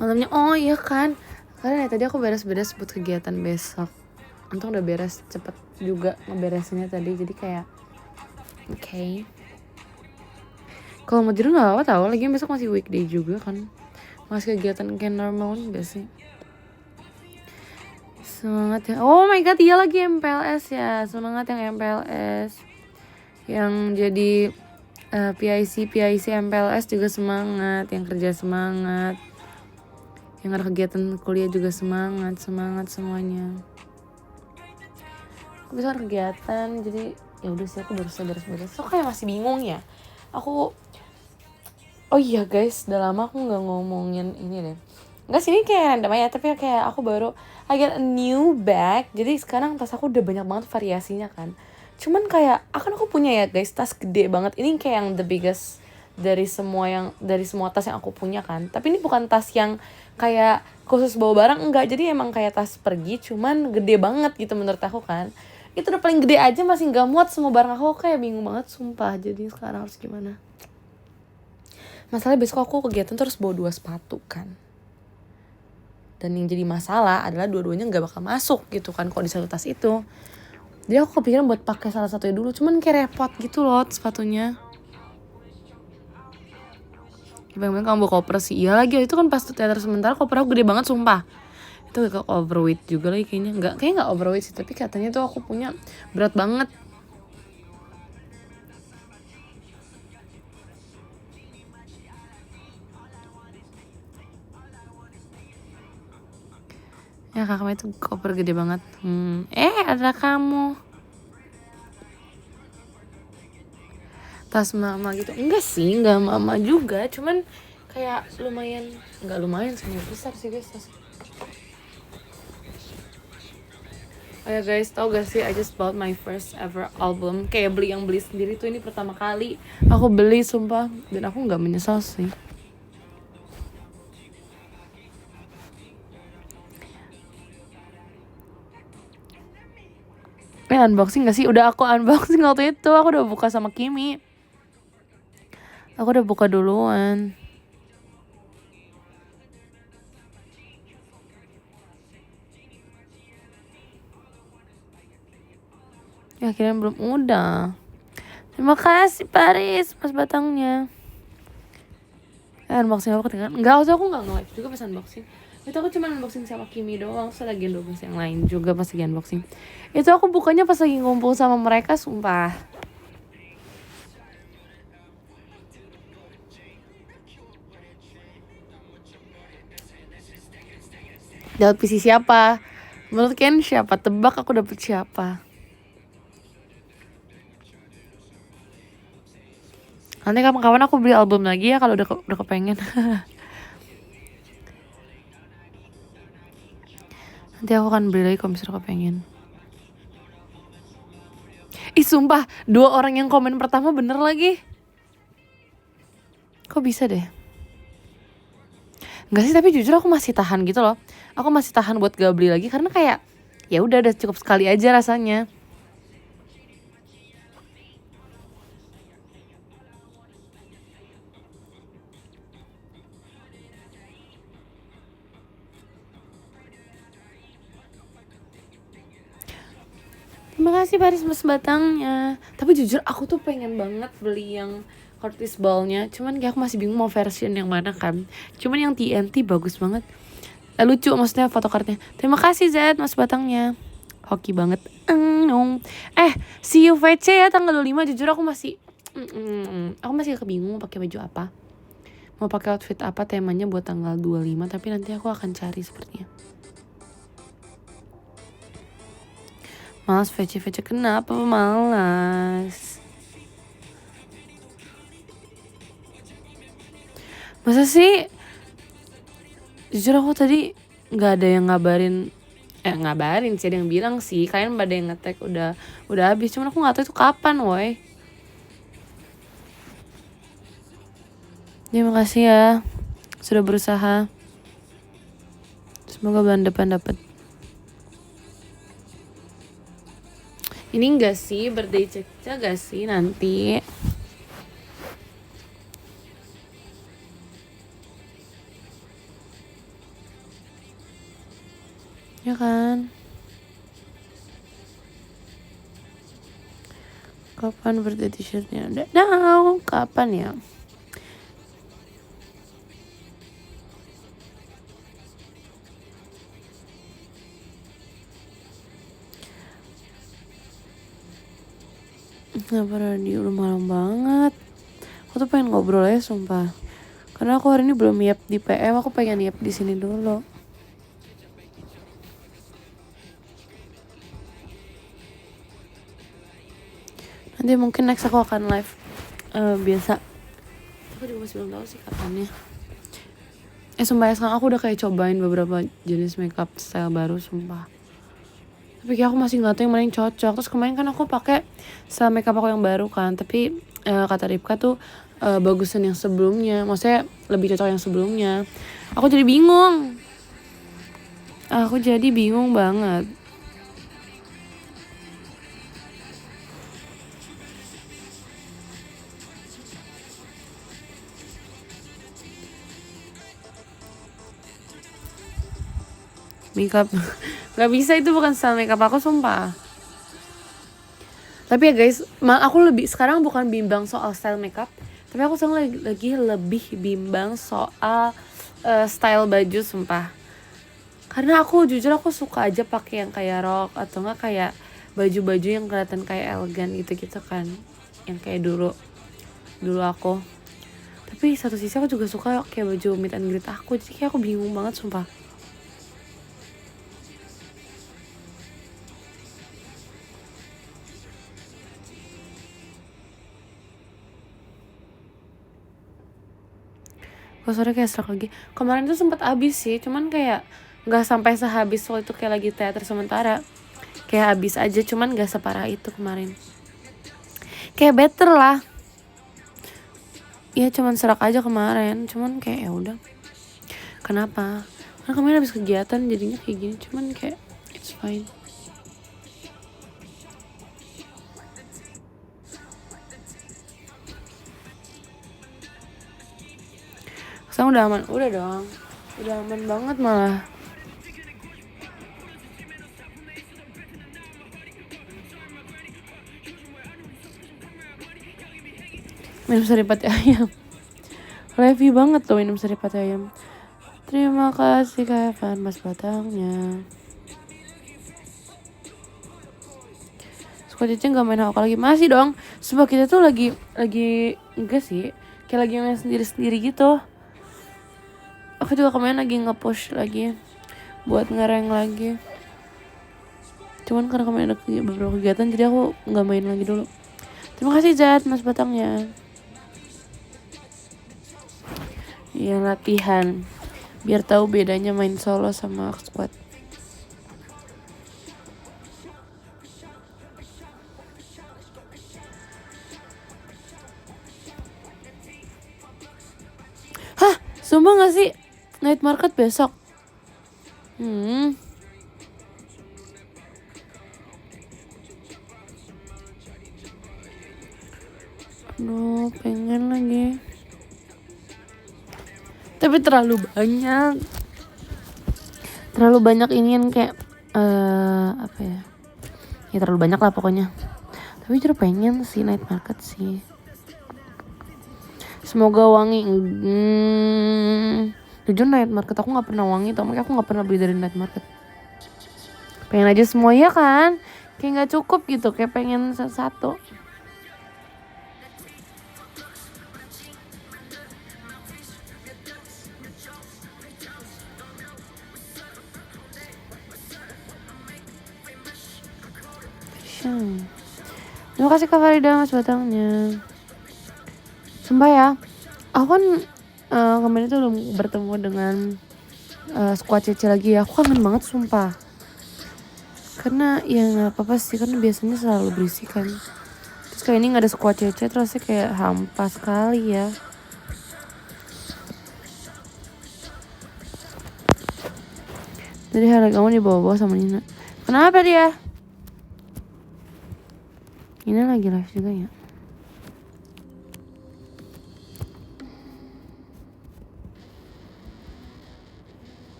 Malamnya, oh iya kan, karena tadi aku beres-beres buat kegiatan besok. Untung udah beres cepet juga ngeberesinnya tadi, jadi kayak okay. Kalau mau tidur nggak apa-apa tau, lagi besok masih weekday juga kan, masih kegiatan kayak normal enggak sih. Semangat ya, oh my god iya lagi MPLS ya, semangat yang MPLS, yang jadi PIC MPLS juga semangat, yang kerja semangat, yang ada kegiatan kuliah juga semangat semuanya. Aku bisa kegiatan, jadi ya udah sih aku baru beres-beres. So kayak masih bingung ya. Aku oh iya guys, udah lama aku nggak ngomongin ini deh. Enggak sih, ini kayak random aja, tapi kayak aku baru I get a new bag. Jadi sekarang tas aku udah banyak banget variasinya kan. Cuman kayak aku punya ya guys, tas gede banget. Ini kayak yang the biggest dari semua tas yang aku punya kan. Tapi ini bukan tas yang kayak khusus bawa barang, enggak. Jadi emang kayak tas pergi, cuman gede banget gitu menurut aku kan. Itu udah paling gede aja masih nggak muat semua barang aku, kayak bingung banget sumpah. Jadi sekarang harus gimana? Masalahnya besok aku kegiatan terus bawa 2 sepatu kan. Dan yang jadi masalah adalah dua-duanya nggak bakal masuk gitu kan kalau di satu tas itu. Jadi aku kepikiran buat pakai salah satunya dulu, cuman kayak repot gitu loh sepatunya. Bayang-bayang kamu bawa koper sih. Iya lagi itu kan pas teater sementara koper aku gede banget sumpah. Itu gak overweight juga lagi kayaknya. Kayaknya gak overweight sih, tapi katanya tuh aku punya berat banget. Ya kakaknya itu koper gede banget. Ada kamu. Tas mama gitu. Enggak sih, enggak mama juga. Cuman kayak lumayan. Enggak lumayan sih, besar sih guys tas. Oh ya guys, tau gak sih I just bought my first ever album. Kayak beli sendiri tuh ini pertama kali aku beli sumpah. Dan aku gak menyesal sih. Unboxing gak sih? Udah aku unboxing waktu itu. Aku udah buka sama Kimi. Aku udah buka duluan. Ya akhirnya belum udah. Terima kasih Paris, mas batangnya. Unboxing aku ketinggalan. Enggak, aku gak nge-live juga pas unboxing. Itu aku cuma unboxing sama Kimi doang. Terus lagi unboxing yang lain juga pas lagi unboxing. Itu aku bukanya pas lagi ngumpul sama mereka sumpah. Dapat PC siapa? Menurut Ken siapa? Tebak aku dapet siapa? Nanti kapan-kapan aku beli album lagi ya kalau udah kepengen. Nanti aku akan beli lagi kalau misalnya kepengen. Ih sumpah, 2 orang yang komen pertama bener lagi. Kok bisa deh? Enggak sih, tapi jujur aku masih tahan gitu loh. Aku masih tahan buat gak beli lagi karena kayak ya udah cukup sekali aja rasanya. Terima kasih Paris mas batangnya. Tapi jujur aku tuh pengen banget beli yang Curtis Ball-nya. Cuman kayak aku masih bingung mau version yang mana kan. Cuman yang TNT bagus banget. Lucu maksudnya fotokartnya. Terima kasih Z mas batangnya. Hoki banget. See you VC ya tanggal 25. Jujur aku masih aku masih kebingung mau pakai baju apa. Mau pakai outfit apa temanya buat tanggal 25, tapi nanti aku akan cari sepertinya. Malas VC kenapa malas? Masa sih? Jujur aku tadi nggak ada yang ngabarin sih, ada yang bilang sih kalian pada yang nge-tag udah habis, cuman aku nggak tahu itu kapan woi. Terima kasih ya sudah berusaha, semoga bulan depan dapat. Ini enggak sih birthday Cekca gak sih nanti? Ya kan? Kapan birthday t-shirtnya? Udah tahu kapan ya? Kenapa radio udah malam banget? Aku tuh pengen ngobrol ya sumpah. Karena aku hari ini belum nyiap di PM, aku pengen nyiap di sini dulu. Nanti mungkin next aku akan live biasa. Aku juga masih belum tahu sih kapannya. Sumpah ya, sekarang aku udah kayak cobain beberapa jenis makeup style baru sumpah. Tapi kayak aku masih nggak tahu yang mana yang cocok. Terus kemarin kan aku pakai style makeup aku yang baru kan, tapi kata Ripka tuh bagusan yang sebelumnya. Maksudnya lebih cocok yang sebelumnya. Aku jadi bingung. Aku jadi bingung banget. Makeup nggak bisa, itu bukan style makeup aku sumpah. Tapi ya guys, aku lebih sekarang bukan bimbang soal style makeup, tapi aku sekarang lagi lebih bimbang soal style baju sumpah. Karena aku jujur aku suka aja pakai yang kayak rok atau enggak kayak baju-baju yang kelihatan kayak elegan gitu-gitu kan, yang kayak dulu aku. Tapi satu sisi aku juga suka kayak baju meet and greet aku, jadi kayak aku bingung banget sumpah. Sore kayak stroke lagi. Kemarin tuh sempat habis sih, cuman kayak nggak sampai sehabis waktu itu kayak lagi teater sementara. Kayak habis aja, cuman nggak separah itu kemarin. Kayak better lah. Ya cuman serak aja kemarin, cuman kayak ya udah. Kenapa? Karena kemarin habis kegiatan jadinya kayak gini, cuman kayak it's fine. Sekarang udah aman, udah dong. Udah aman banget malah. Minum sari pati ayam. Heavy banget tuh minum sari pati ayam. Terima kasih Kevin Mas Batangnya. Suka Cece gak main HOK lagi? Masih dong. Sebab kita tuh lagi enggak sih, kayak lagi main sendiri-sendiri gitu. Aku juga kemarin lagi nge-push lagi buat ngereng lagi. Cuman karena kemarin ada beberapa kegiatan, jadi aku gak main lagi dulu. Terima kasih Zat Mas Batangnya. Iya, latihan biar tahu bedanya main solo sama squad. Hah, sumpah gak sih night market besok? Aduh, pengen lagi. Tapi terlalu banyak ini yang kayak apa ya? Ya terlalu banyak lah pokoknya. Tapi jujur pengen sih night market sih. Semoga wangi. Jujur night market aku nggak pernah wangi, tapi aku nggak pernah beli dari night market. Pengen aja semua ya kan? Kayak nggak cukup gitu, kayak pengen satu. Terima kasih Kak Farida Mas Batangnya. Sumpah ya, aku kan kemarin itu belum bertemu dengan squad Cece lagi ya. Aku kangen banget sumpah. Karena ya gak apa-apa sih, karena biasanya selalu berisik kan. Terus kayak ini gak ada squad Cece, terusnya kayak hampa sekali ya. Jadi hari kamu dibawa-bawa sama Nina. Kenapa dia? Nina lagi live juga ya.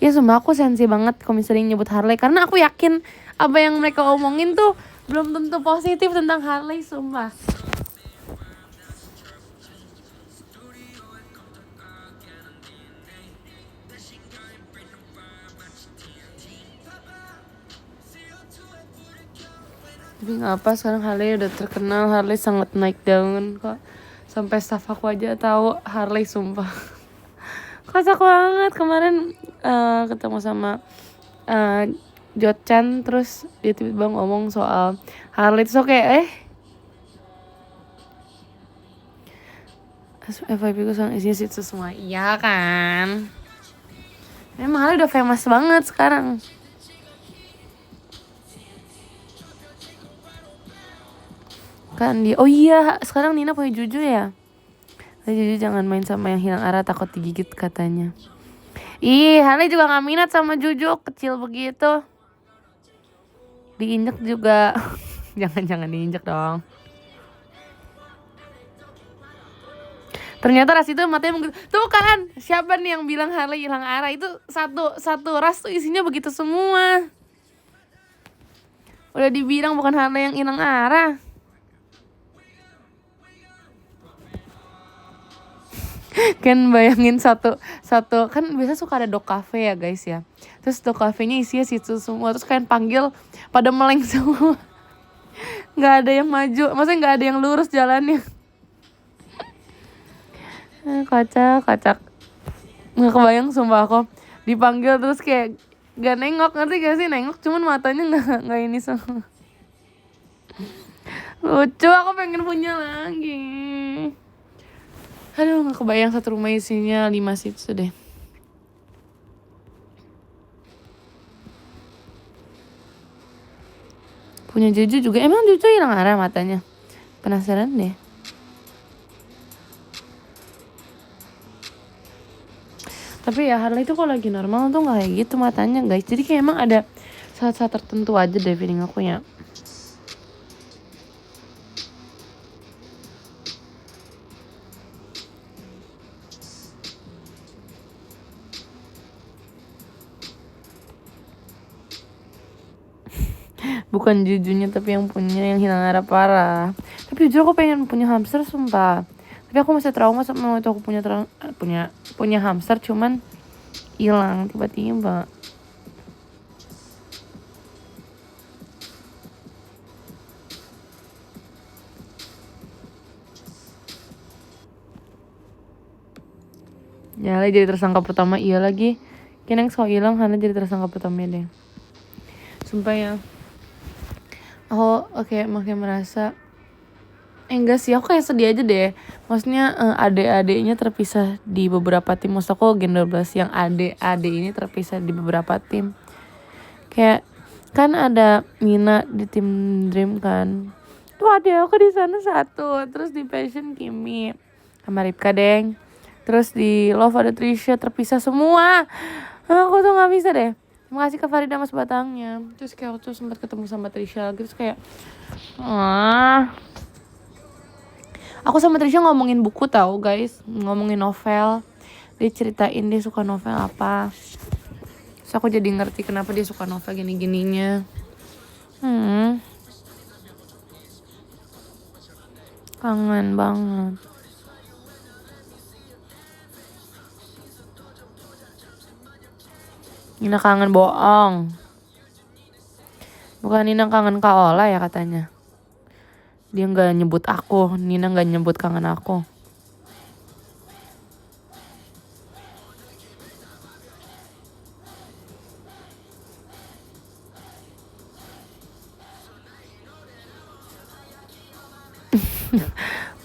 Ya sumpah aku sensi banget kalau sering nyebut Harley, karena aku yakin apa yang mereka omongin tuh belum tentu positif tentang Harley, sumpah. Tapi ngapa sekarang Harley udah terkenal, Harley sangat naik daun kok. Sampai staff aku aja tahu Harley, sumpah. Kocak banget. Kemarin ketemu sama Jotchan, terus dia tiba-tiba ngomong soal Harley, terus kayak FYP ku sang isinya situ semua. Iya kan, emang Harley udah famous banget sekarang. Kan dia, oh iya sekarang Nina punya Juju ya. Juju jangan main sama yang hilang arah, takut digigit katanya. Ih, Harley juga gak minat sama Juju, kecil begitu. Diinjek juga. Jangan diinjek dong. Ternyata ras itu matanya begitu. Tuh kan, siapa nih yang bilang Harley hilang arah? Itu satu ras tuh isinya begitu semua. Udah dibilang bukan Harley yang hilang arah. Kan bayangin satu kan biasa suka ada dog cafe ya guys ya. Terus dog cafe-nya isinya situ semua, terus kalian panggil pada meleng semua. Nggak ada yang maju, maksudnya nggak ada yang lurus jalannya. Kocak. Nggak kebayang sumpah aku dipanggil terus kayak gak nengok, ngerti gak sih? Nengok cuman matanya nggak ini semua. Lucu, aku pengen punya lagi. Aduh, gak kebayang satu rumah isinya 5 situ deh. Punya Juju juga. Emang Juju hilang arah matanya? Penasaran deh. Tapi ya Harley itu kalau lagi normal tuh gak kayak gitu matanya guys. Jadi kayak emang ada saat-saat tertentu aja deh feeling aku ya. Bukan Jujunya tapi yang punya yang hilang arah parah. Tapi jujur aku pengen punya hamster sumpah. Tapi aku masih trauma sama waktu aku punya hamster cuman hilang tiba-tiba. Ya jadi tersangka pertama, iya lagi. Kayaknya yang hilang Hana jadi tersangka pertama deh. Sumpah ya. Aku makin merasa enggak sih, aku kayak sedih aja deh. Maksudnya adik-adiknya terpisah di beberapa tim. Maksud aku Gen 12 yang adik-adik ini terpisah di beberapa tim. Kayak kan ada Mina di tim Dream kan. Tuh adik aku di sana satu. Terus di Passion Kimi sama Ripka Deng. Terus di Love ada Trisha, terpisah semua. Aku tuh gak bisa deh. Terima kasih ke Farida Mas Batangnya. Terus kayak aku tuh sempat ketemu sama Trisha lagi. Terus kayak aku sama Trisha ngomongin buku tahu guys. Ngomongin novel. Dia ceritain dia suka novel apa. Terus aku jadi ngerti kenapa dia suka novel gini-gininya. Kangen banget. Nina kangen bohong. Bukan Nina kangen Kak Ola ya katanya. Dia gak nyebut aku. Nina gak nyebut kangen aku.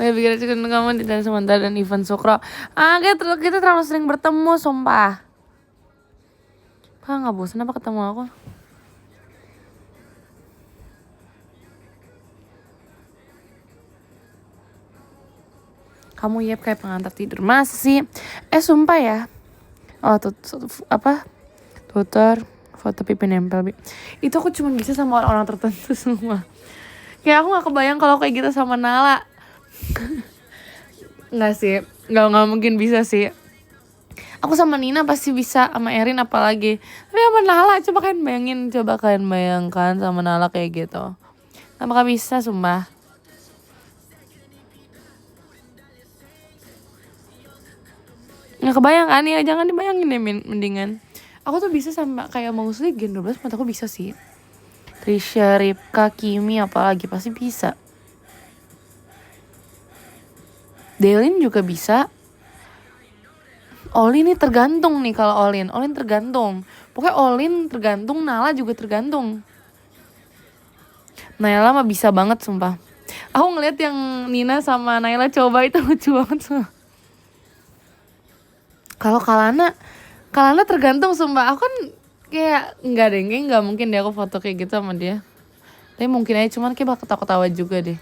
Saya pikir aja kamu dan sementara dan Ivan Sukro. Kita terlalu sering bertemu sumpah. Gak bosan apa ketemu aku? Kamu yep kayak pengantar tidur. Masa sih? Sumpah ya. Tutor foto pipi nempel. Itu aku cuma bisa sama orang-orang tertentu semua. Kayak aku gak kebayang kalau kayak gitu sama Nala. Nggak sih, nggak mungkin bisa sih. Aku sama Nina pasti bisa, sama Erin apalagi. Tapi sama Nala coba kalian bayangkan sama Nala kayak gitu. Gak bakal bisa sumpah. Nggak kebayang kan ya, jangan dibayangin deh mendingan. Aku tuh bisa sama kayak Mousli Gen 12 menurut aku bisa sih. Trisha, Ripka, Kimi apalagi pasti bisa. Delin juga bisa. Olin nih tergantung nih kalau Olin tergantung. Pokoknya Olin tergantung, Nala juga tergantung. Naila mah bisa banget sumpah. Aku ngeliat yang Nina sama Naila coba itu lucu banget sumpah. Kalau Kalana tergantung sumpah. Aku kan kayak nggak mungkin deh aku foto kayak gitu sama dia. Tapi mungkin aja, cuman kayak bakal ketawa-ketawa juga deh.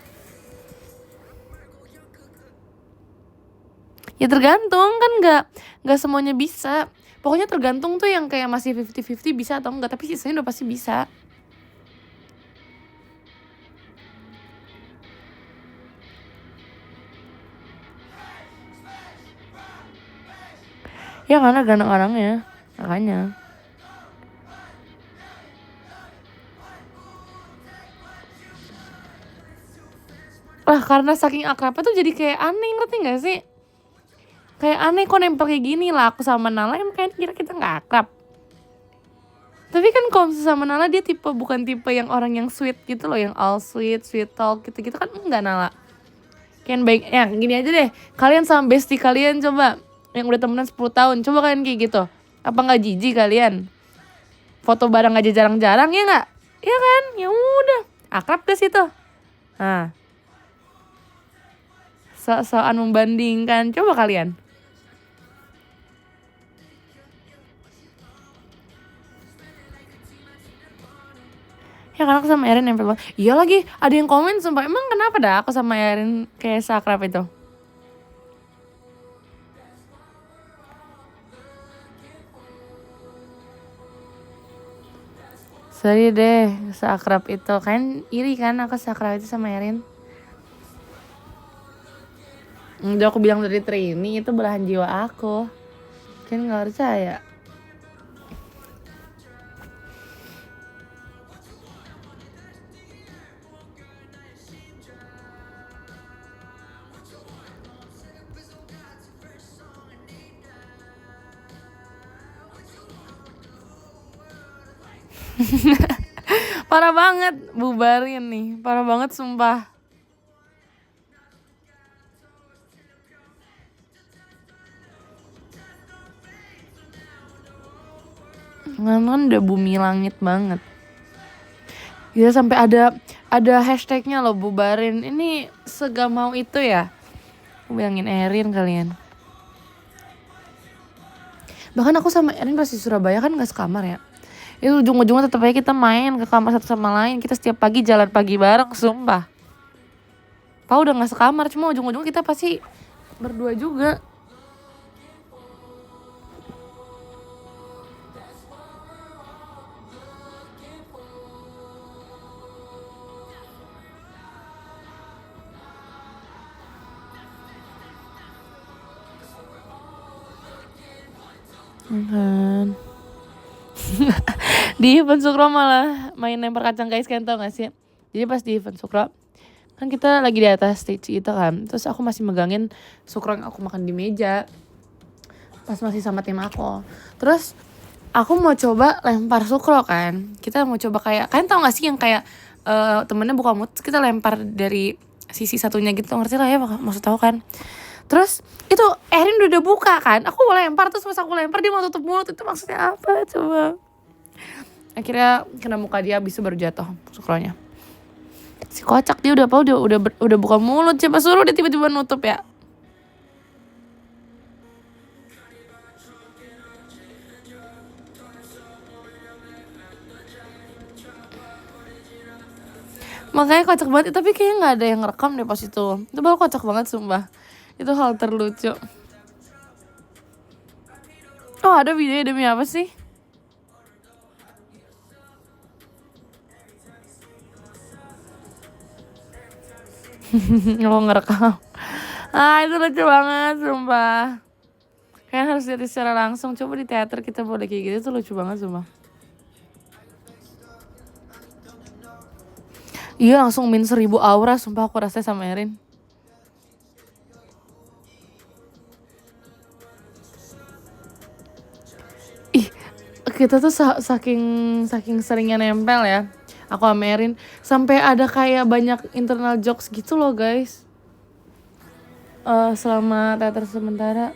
Ya tergantung kan, nggak semuanya bisa. Pokoknya tergantung tuh yang kayak masih 50-50 bisa atau enggak, tapi sisanya udah pasti bisa. Ya karena ganteng-gantengnya, makanya. Lah karena saking akrabnya tuh jadi kayak aneh, ngerti gak sih? Kayak aneh kok nempel kayak gini lah aku sama Nala, emang kayak kira kita gak akrab. Tapi kan kalau sama Nala dia bukan tipe yang orang yang sweet gitu loh, yang all sweet talk gitu-gitu kan enggak Nala. Kayak baik, ya gini aja deh, kalian sama bestie kalian coba, yang udah temenan 10 tahun, coba kalian kayak gitu. Apa gak jijik kalian? Foto bareng aja jarang-jarang ya gak? Ya kan? Ya udah, akrab ke situ. Nah, soal membandingkan, coba kalian. Ya kan aku sama Erin nempel banget. Iya lagi, ada yang komen sumpah, emang kenapa dah aku sama Erin kayak seakrab itu? Sorry deh, seakrab itu. Kan iri kan aku seakrab itu sama Erin. Udah aku bilang dari training, itu belahan jiwa aku. Kan gak percaya. Parah banget, bubarin nih. Parah banget sumpah. Kan udah bumi langit banget. Ya sampai ada hashtagnya loh, bubarin. Ini segak mau itu ya. Aku bilangin Erin kalian. Bahkan aku sama Erin pas di Surabaya kan gak sekamar ya. Itu ujung-ujungnya tetap aja kita main ke kamar satu sama lain. Kita setiap pagi jalan pagi bareng, sumpah. Pau udah gak sekamar, cuma ujung-ujungnya kita pasti berdua juga. Kan di event Sukro malah main lempar kacang guys, kan tau gak sih? Jadi pas di event Sukro kan kita lagi di atas stage itu kan, terus aku masih megangin Sukro yang aku makan di meja pas masih sama tim aku. Terus aku mau coba lempar Sukro kan, kita mau coba kayak, kalian tau gak sih yang kayak temennya buka mulut kita lempar dari sisi satunya gitu, ngerti lah ya maksud tahu kan. Terus itu Erin udah buka kan, aku lempar, terus pas aku lempar dia mau tutup mulut, itu maksudnya apa coba? Akhirnya kena muka dia, abis itu baru jatuh Sukronya. Si kocak dia udah buka mulut, coba suruh dia tiba-tiba nutup ya. Makanya kocak banget, tapi kayaknya nggak ada yang ngerekam deh pas itu baru kocak banget sumpah. Itu hal terlucu. Oh ada videonya, demi apa sih? Lo ngerekam. Itu lucu banget sumpah. Kayaknya harus lihat secara langsung. Coba di teater kita boleh kayak gitu tuh lucu banget sumpah. Iya langsung min 1000 aura sumpah aku rasanya sama Erin. Ih, kita tuh saking seringnya nempel ya. Aku sama Erin sampai ada kayak banyak internal jokes gitu loh guys. Selama teater sementara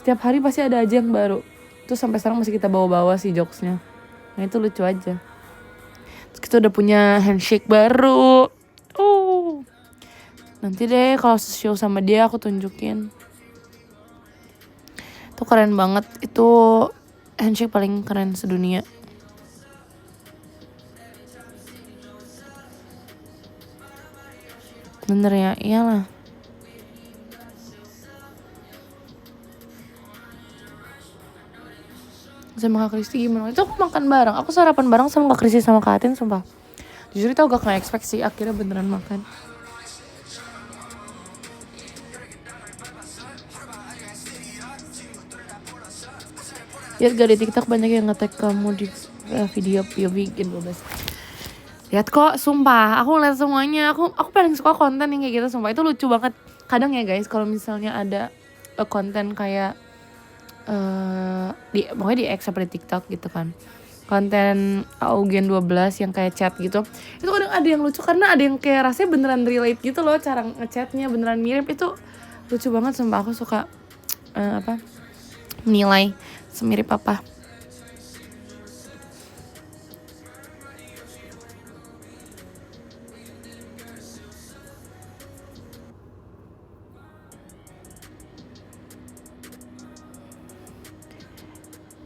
setiap hari pasti ada aja yang baru. Terus sampai sekarang masih kita bawa-bawa sih jokesnya. Nah itu lucu aja. Terus kita udah punya handshake baru. Nanti deh kalau show sama dia aku tunjukin. Itu keren banget. Itu handshake paling keren sedunia. Bener ya, iyalah. Sama Kak Kristi gimana? Itu aku makan bareng. Aku sarapan bareng sama Kak Kristi sama Kak Atin sumpah. Jujur itu agak gak expect sih, akhirnya beneran makan. Lihat gak di TikTok banyak yang nge-tag kamu di video POV Gen 12. Lihat kok, sumpah. Aku lihat semuanya. Aku paling suka konten yang kayak gitu sumpah. Itu lucu banget. Kadang ya guys, kalau misalnya ada konten kayak pokoknya di X seperti TikTok gitu kan. Konten Augen 12 yang kayak chat gitu. Itu kadang ada yang lucu karena ada yang kayak rasanya beneran relate gitu loh, cara ngechatnya beneran mirip. Itu lucu banget sumpah. Aku suka menilai semirip apa.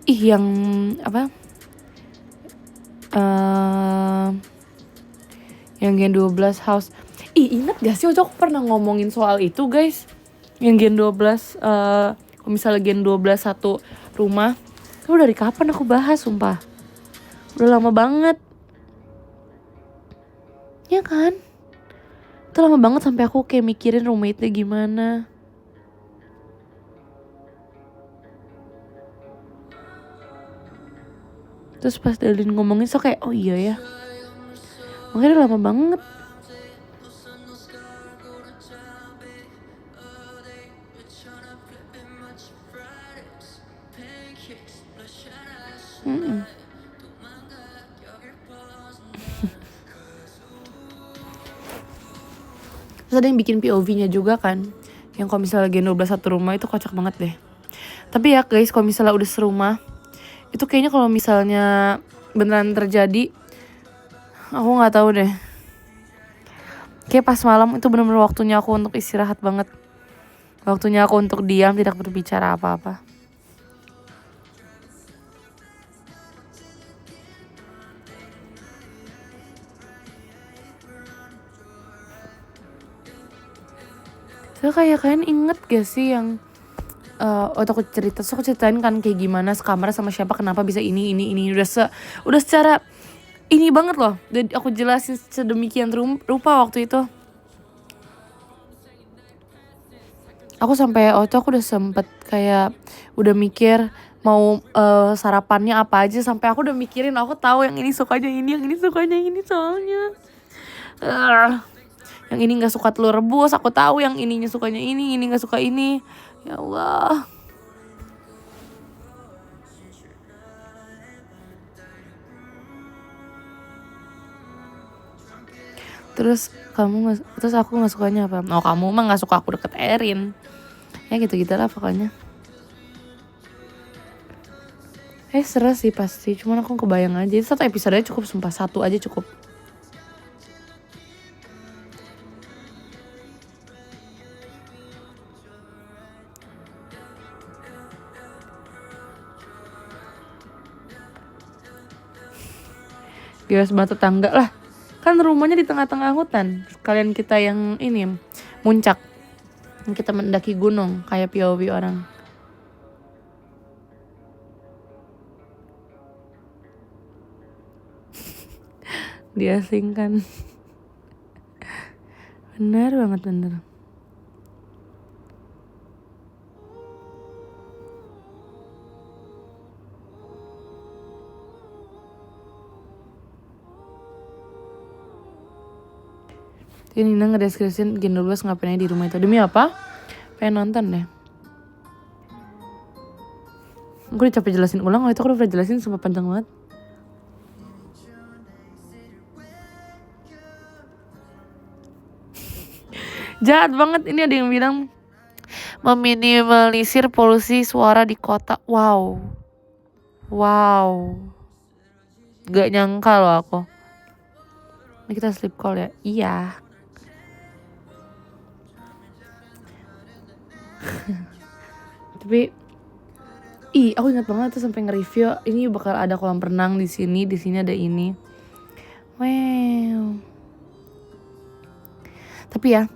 Yang apa? Yang Gen 12 house. Ingat gak sih aku pernah ngomongin soal itu guys. Yang Gen 12 kalau misalnya Gen 12 satu rumah. Itu dari kapan aku bahas sumpah. Udah lama banget. Ya kan? Itu lama banget sampai aku kayak mikirin roommate-nya gimana. Terus pas Dalin ngomongin so kayak oh iya ya. Makanya udah lama banget. Terus ada yang bikin POV-nya juga kan. Yang kalau misalnya Gen 12 satu rumah itu kocak banget deh. Tapi ya guys, kalau misalnya udah serumah, itu kayaknya kalau misalnya beneran terjadi, aku nggak tahu deh. Kayak pas malam itu bener-bener waktunya aku untuk istirahat banget. Waktunya aku untuk diam, tidak berbicara apa-apa. So kayak kalian inget gak sih yang waktu aku cerita, so aku ceritain kan kayak gimana sekamar sama siapa, kenapa bisa ini udah secara ini banget loh. Dan aku jelasin sedemikian rupa waktu itu. Aku sampai waktu aku udah sempet kayak udah mikir mau sarapannya apa aja, sampai aku udah mikirin aku tahu yang ini sukanya ini, yang ini sukanya ini soalnya. Yang ini nggak suka telur rebus, aku tahu yang ininya sukanya ini nggak suka ini. Ya Allah. Terus aku nggak sukanya apa? Oh kamu mah nggak suka aku deket Erin. Ya gitu-gitulah pokoknya. Seru sih pasti, cuman aku kebayang aja. Satu episode aja cukup sumpah, satu aja cukup. Biasa banget tetangga lah. Kan rumahnya di tengah-tengah hutan. Kalian kita yang ini muncak. Kita mendaki gunung kayak POV orang. Diasingkan. Bener banget bener. Ini Nina ngedeskripsiin Gen 12 ngapain aja di rumah itu. Demi apa? Pengen nonton deh. Gue udah capek jelasin ulang, itu aku udah jelasin sumpah panjang banget. Jahat banget, ini ada yang bilang meminimalisir polusi suara di kota. Wow. Gak nyangka loh aku. Ini kita sleep call ya? Iya. Tapi aku ingat banget tuh sampai nge-review ini bakal ada kolam renang di sini ada ini. Wow. Tapi ya,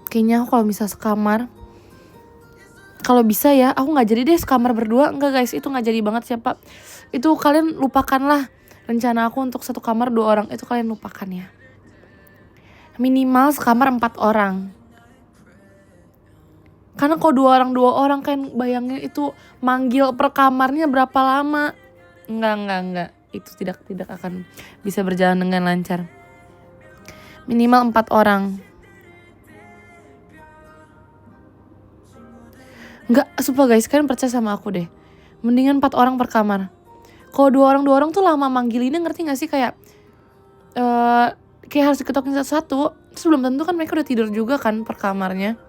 kayaknya aku kalau bisa sekamar, kalau bisa ya, aku nggak jadi deh sekamar berdua. Enggak guys, itu nggak jadi banget siapa. Itu kalian lupakanlah rencana aku untuk satu kamar 2 orang. Itu kalian lupakan ya. Minimal sekamar 4 orang. Karena kalau 2 orang kan bayangin itu manggil per kamarnya berapa lama. Enggak. Itu tidak akan bisa berjalan dengan lancar. Minimal 4 orang. Enggak, sumpah guys, kalian percaya sama aku deh. Mendingan 4 orang per kamar. Kalau 2 orang tuh lama manggilinnya, ngerti gak sih? Kayak harus diketokin satu-satu. Terus belum tentu kan mereka udah tidur juga kan per kamarnya.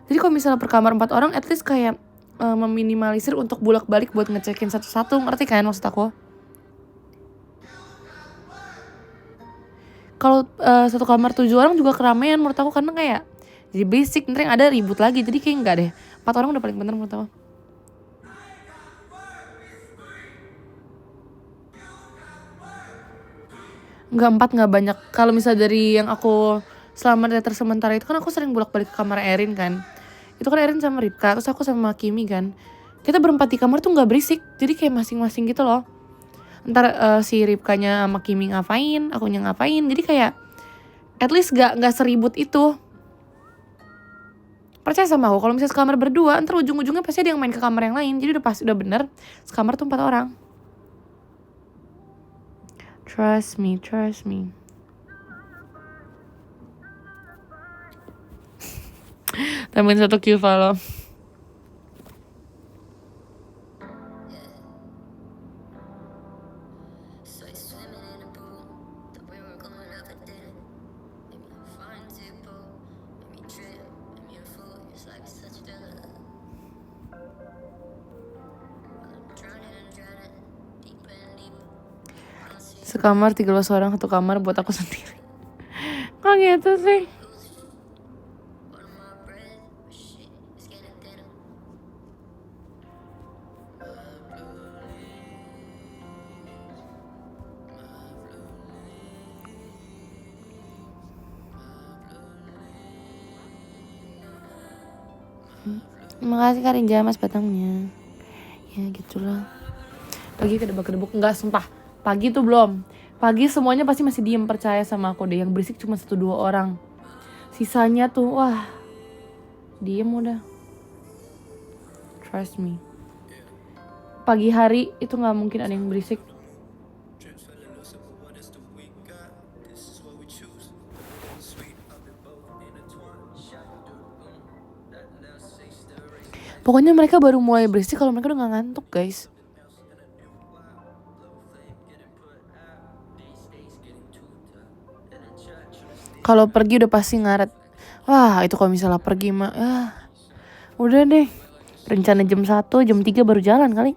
Jadi kalau misalnya per kamar 4 orang, at least kayak meminimalisir untuk bolak-balik buat ngecekin satu-satu. Ngerti kan maksud aku? Kalau satu kamar 7 orang juga keramaian menurut aku, karena kayak jadi basic, nanti yang ada ribut lagi. Jadi kayak enggak deh, 4 orang udah paling bener menurut aku. Enggak, 4 enggak banyak. Kalau misalnya dari yang aku selama teater sementara itu kan aku sering bolak-balik ke kamar Erin kan. Itu kan Erin sama Ripka, terus aku sama Kimi kan. Kita berempat di kamar tuh enggak berisik. Jadi kayak masing-masing gitu loh. Ntar si Ripkanya sama Kimi ngapain, akunya ngapain. Jadi kayak at least enggak seribut itu. Percaya sama aku, kalau misalnya sekamar berdua, ntar ujung-ujungnya pasti ada yang main ke kamar yang lain. Jadi udah bener, sekamar tuh 4 orang. Trust me. Tambahin 1 Q follow. Sekamar 13 orang, 1 kamar buat aku sendiri. Kok gitu sih? Makasih Karinja mas batangnya. Ya gitulah. Pagi kedebak-kedebuk. Enggak, sumpah. Pagi tuh belum. Pagi semuanya pasti masih diem, percaya sama aku deh. Yang berisik cuma 1-2 orang. Sisanya tuh wah, diem udah. Trust me. Pagi hari itu gak mungkin ada yang berisik. Pokoknya mereka baru mulai berisik kalau mereka udah gak ngantuk guys. Kalau pergi udah pasti ngaret. Wah itu kalau misalnya pergi mah udah deh. Rencana jam 1, jam 3 baru jalan kali.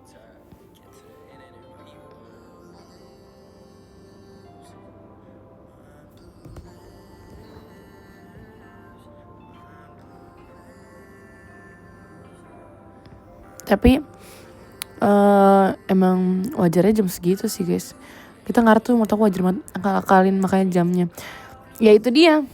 Tapi emang wajarnya jam segitu sih guys. Kita ngaret tuh menurut aku wajar banget, akal-akalin makanya jamnya. Ya itu dia.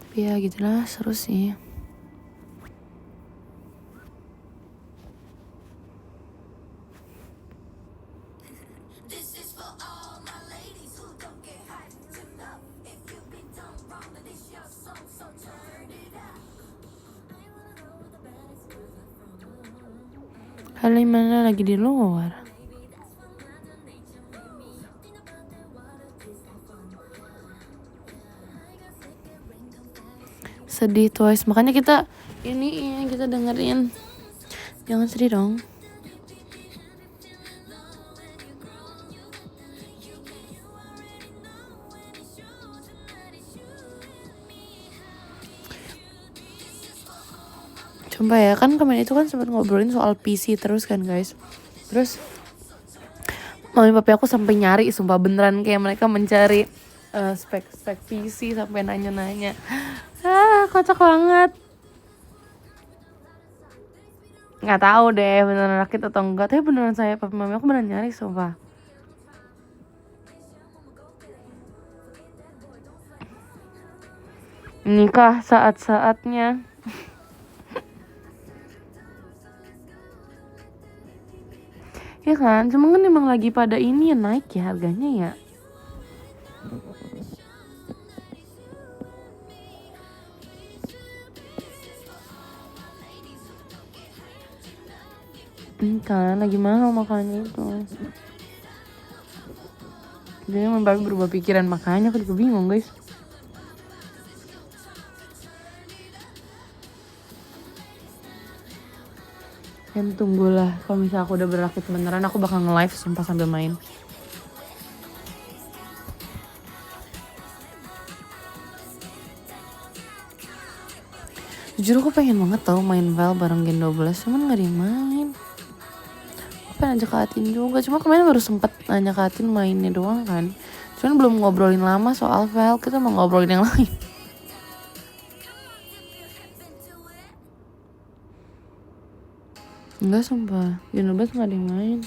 Tapi ya gitulah, seru sih. Halimana lagi di luar. Sedih Twice, makanya kita dengerin. Jangan sedih dong. Coba ya, kan kemarin itu kan sempat ngobrolin soal PC terus kan guys. Terus mami papi aku sampai nyari, sumpah beneran kayak mereka mencari spek PC sampai nanya-nanya. Kocak banget. Nggak tahu deh beneran rakit atau enggak, tapi beneran saya papi mami aku beneran nyari sumpah. Nikah saat-saatnya. Ya kan, cuma kan emang lagi pada ini ya naik ya harganya ya. Kan lagi mahal makanya itu. Jadi emang baru berubah pikiran, makanya aku juga bingung guys. Kan tunggulah, kalau misalnya aku udah berakit beneran aku bakal nge-live sumpah sambil main. Jujur aku pengen banget tau main Val bareng Gen 12, cuman gak ada yang main. Aku pengen ajak Atin juga, cuma kemarin baru sempet nanya Atin mainnya doang kan. Cuman belum ngobrolin lama soal Val, kita mau ngobrolin yang lain. Enggak sumpah, Gen 12 gak ada yang main.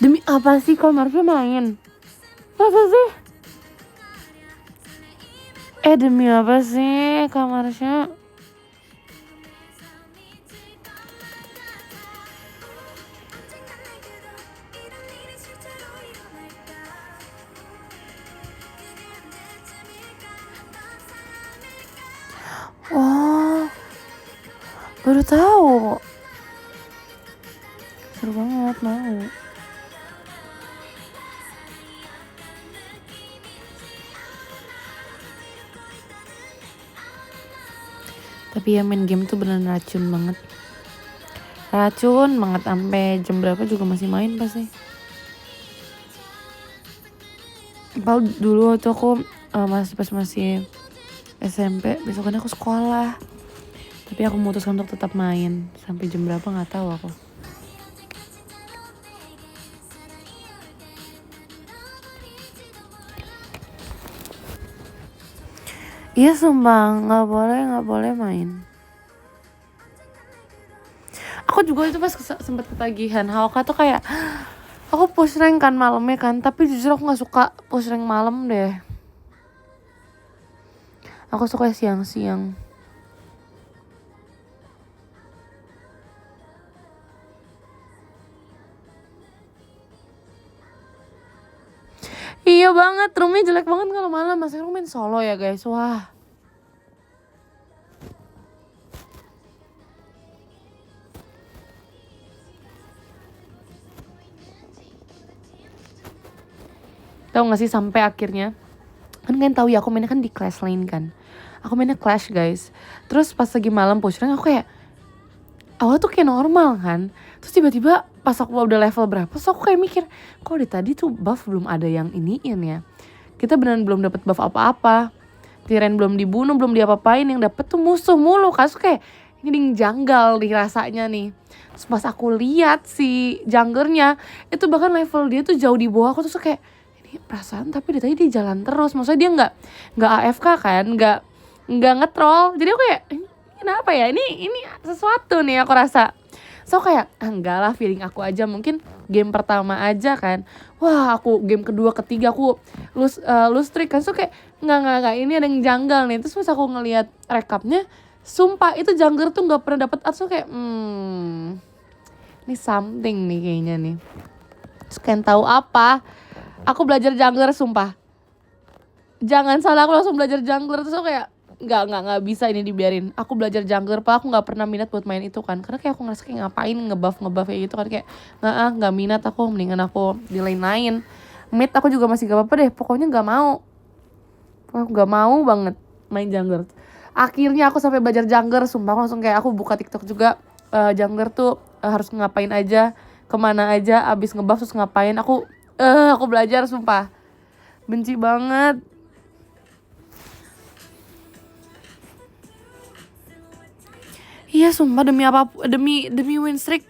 Demi apa sih kok Marvia main? Apa sih? Demi apa sih Kak Marsha? Oh, baru tahu. Seru banget, mau. Tapi ya main game tuh beneran racun banget. Racun banget, sampai jam berapa juga masih main pasti. Padahal dulu waktu aku masih SMP, besokannya aku sekolah. Tapi aku memutuskan untuk tetap main sampai jam berapa nggak tahu aku. Iya sumpah nggak boleh main. Aku juga itu pas sempat ketagihan Hawka tuh kayak aku push rank kan malamnya kan, tapi jujur aku nggak suka push rank malam deh. Aku suka siang-siang. Iya banget, roomnya jelek banget kalau malam. Mas Heru main solo ya guys, wah. Tahu gak sih sampai akhirnya kan kalian tahu ya aku mainnya kan di Clash Lane kan. Aku mainnya Clash guys. Terus pas lagi malam push rank aku kayak awal tuh kayak normal kan. Terus tiba-tiba pas aku udah level berapa, terus aku kayak mikir, kok dari tadi tuh buff belum ada yang iniin ya. Kita beneran belum dapat buff apa-apa. Tiren belum dibunuh, belum diapa-apain, yang dapet tuh musuh mulu. Kan kayak ini janggal nih rasanya nih. Terus pas aku lihat si junglernya, itu bahkan level dia tuh jauh di bawah aku, terus kayak ini perasaan tapi dari tadi dia jalan terus. Maksudnya dia nggak AFK kan, nggak ngetrol. Jadi aku kayak ini kenapa ya? Ini sesuatu nih aku rasa. So kayak enggak lah, feeling aku aja, mungkin game pertama aja kan. Wah, aku game kedua ketiga aku lose streak kan. So kayak enggak ini ada yang janggal nih. Terus pas aku ngelihat rekapnya Sumpah itu jungler tuh gak pernah dapet ads. Kayak ini something nih kayaknya nih. Terus kalian tahu apa? Aku belajar jungler sumpah. Jangan salah, aku langsung belajar jungler. Terus aku kayak nggak bisa ini dibiarin. Aku belajar jungler, Pak. Aku nggak pernah minat buat main itu kan. Karena kayak aku ngerasa kayak ngapain ngebuff kayak gitu kan, kayak nggak minat aku. Mendingan aku di lain-lain. Mid aku juga masih gak apa-apa deh. Pokoknya nggak mau. Aku nggak mau banget main jungler. Akhirnya aku sampai belajar jungler. Sumpah aku langsung kayak aku buka TikTok juga. Jungler tuh harus ngapain aja, kemana aja, abis ngebuff terus ngapain. Aku belajar sumpah. Benci banget. Iya sumpah demi apa, demi win streak.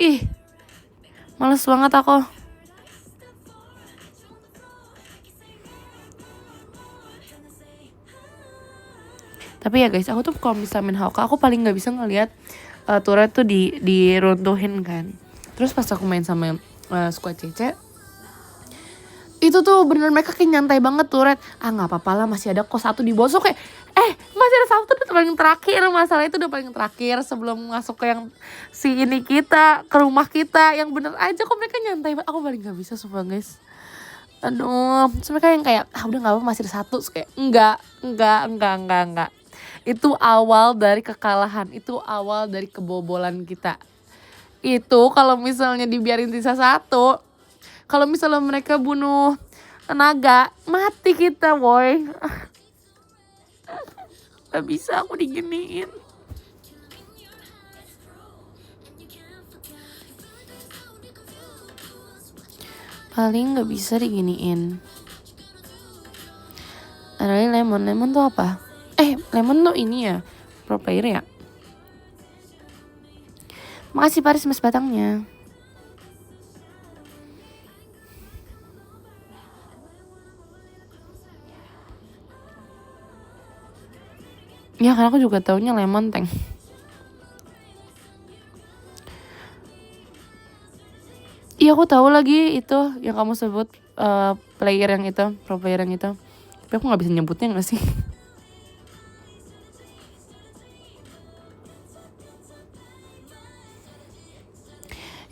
Ih, males banget aku. Tapi ya guys, aku tuh kalau bisa main Hawk, aku paling nggak bisa ngelihat turret tuh diruntuhin kan. Terus pas aku main sama squad CC, itu tuh bener mereka kayak nyantai banget turret. Nggak apa-apa lah, masih ada kok satu di bawah. So kayak masih ada satu udah paling terakhir. Masalah itu udah paling terakhir sebelum masuk ke yang si ini kita, ke rumah kita. Yang bener aja kok mereka nyantai banget. Aku paling nggak bisa sumpah guys. Aduh, terus mereka yang kayak udah nggak apa, masih ada satu. Terus kayak enggak. Itu awal dari kekalahan, itu awal dari kebobolan kita. Itu kalau misalnya dibiarin sisa satu, kalau misalnya mereka bunuh naga, mati kita boy. Gak bisa aku diginiin. Paling gak bisa diginiin. Ada Lemon tuh apa? Lemon tuh ini ya, pro player ya. Makasih Paris mas batangnya. Ya karena aku juga taunya Lemon tank. Iya aku tahu lagi itu yang kamu sebut player yang itu, pro player yang itu. Tapi aku nggak bisa nyebutnya nggak sih?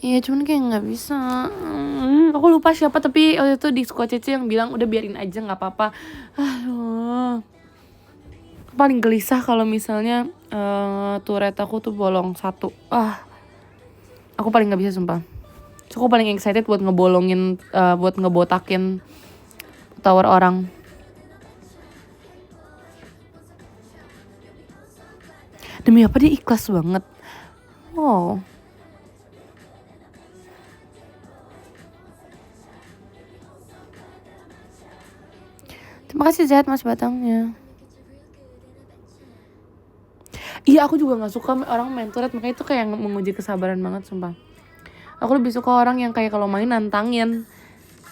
Iya cuman kayak nggak bisa. Aku lupa siapa, tapi waktu itu di squad CC yang bilang udah biarin aja nggak apa-apa. Aduh. Paling gelisah kalau misalnya turret aku tuh bolong satu. Aku paling nggak bisa sumpah. So, aku paling excited buat ngebolongin, buat ngebotakin tower orang. Demi apa dia ikhlas banget. Wow. Terima kasih Zat mas batangnya. Iya aku juga gak suka orang main turret, makanya itu kayak menguji kesabaran banget sumpah. Aku lebih suka orang yang kayak kalau main nantangin,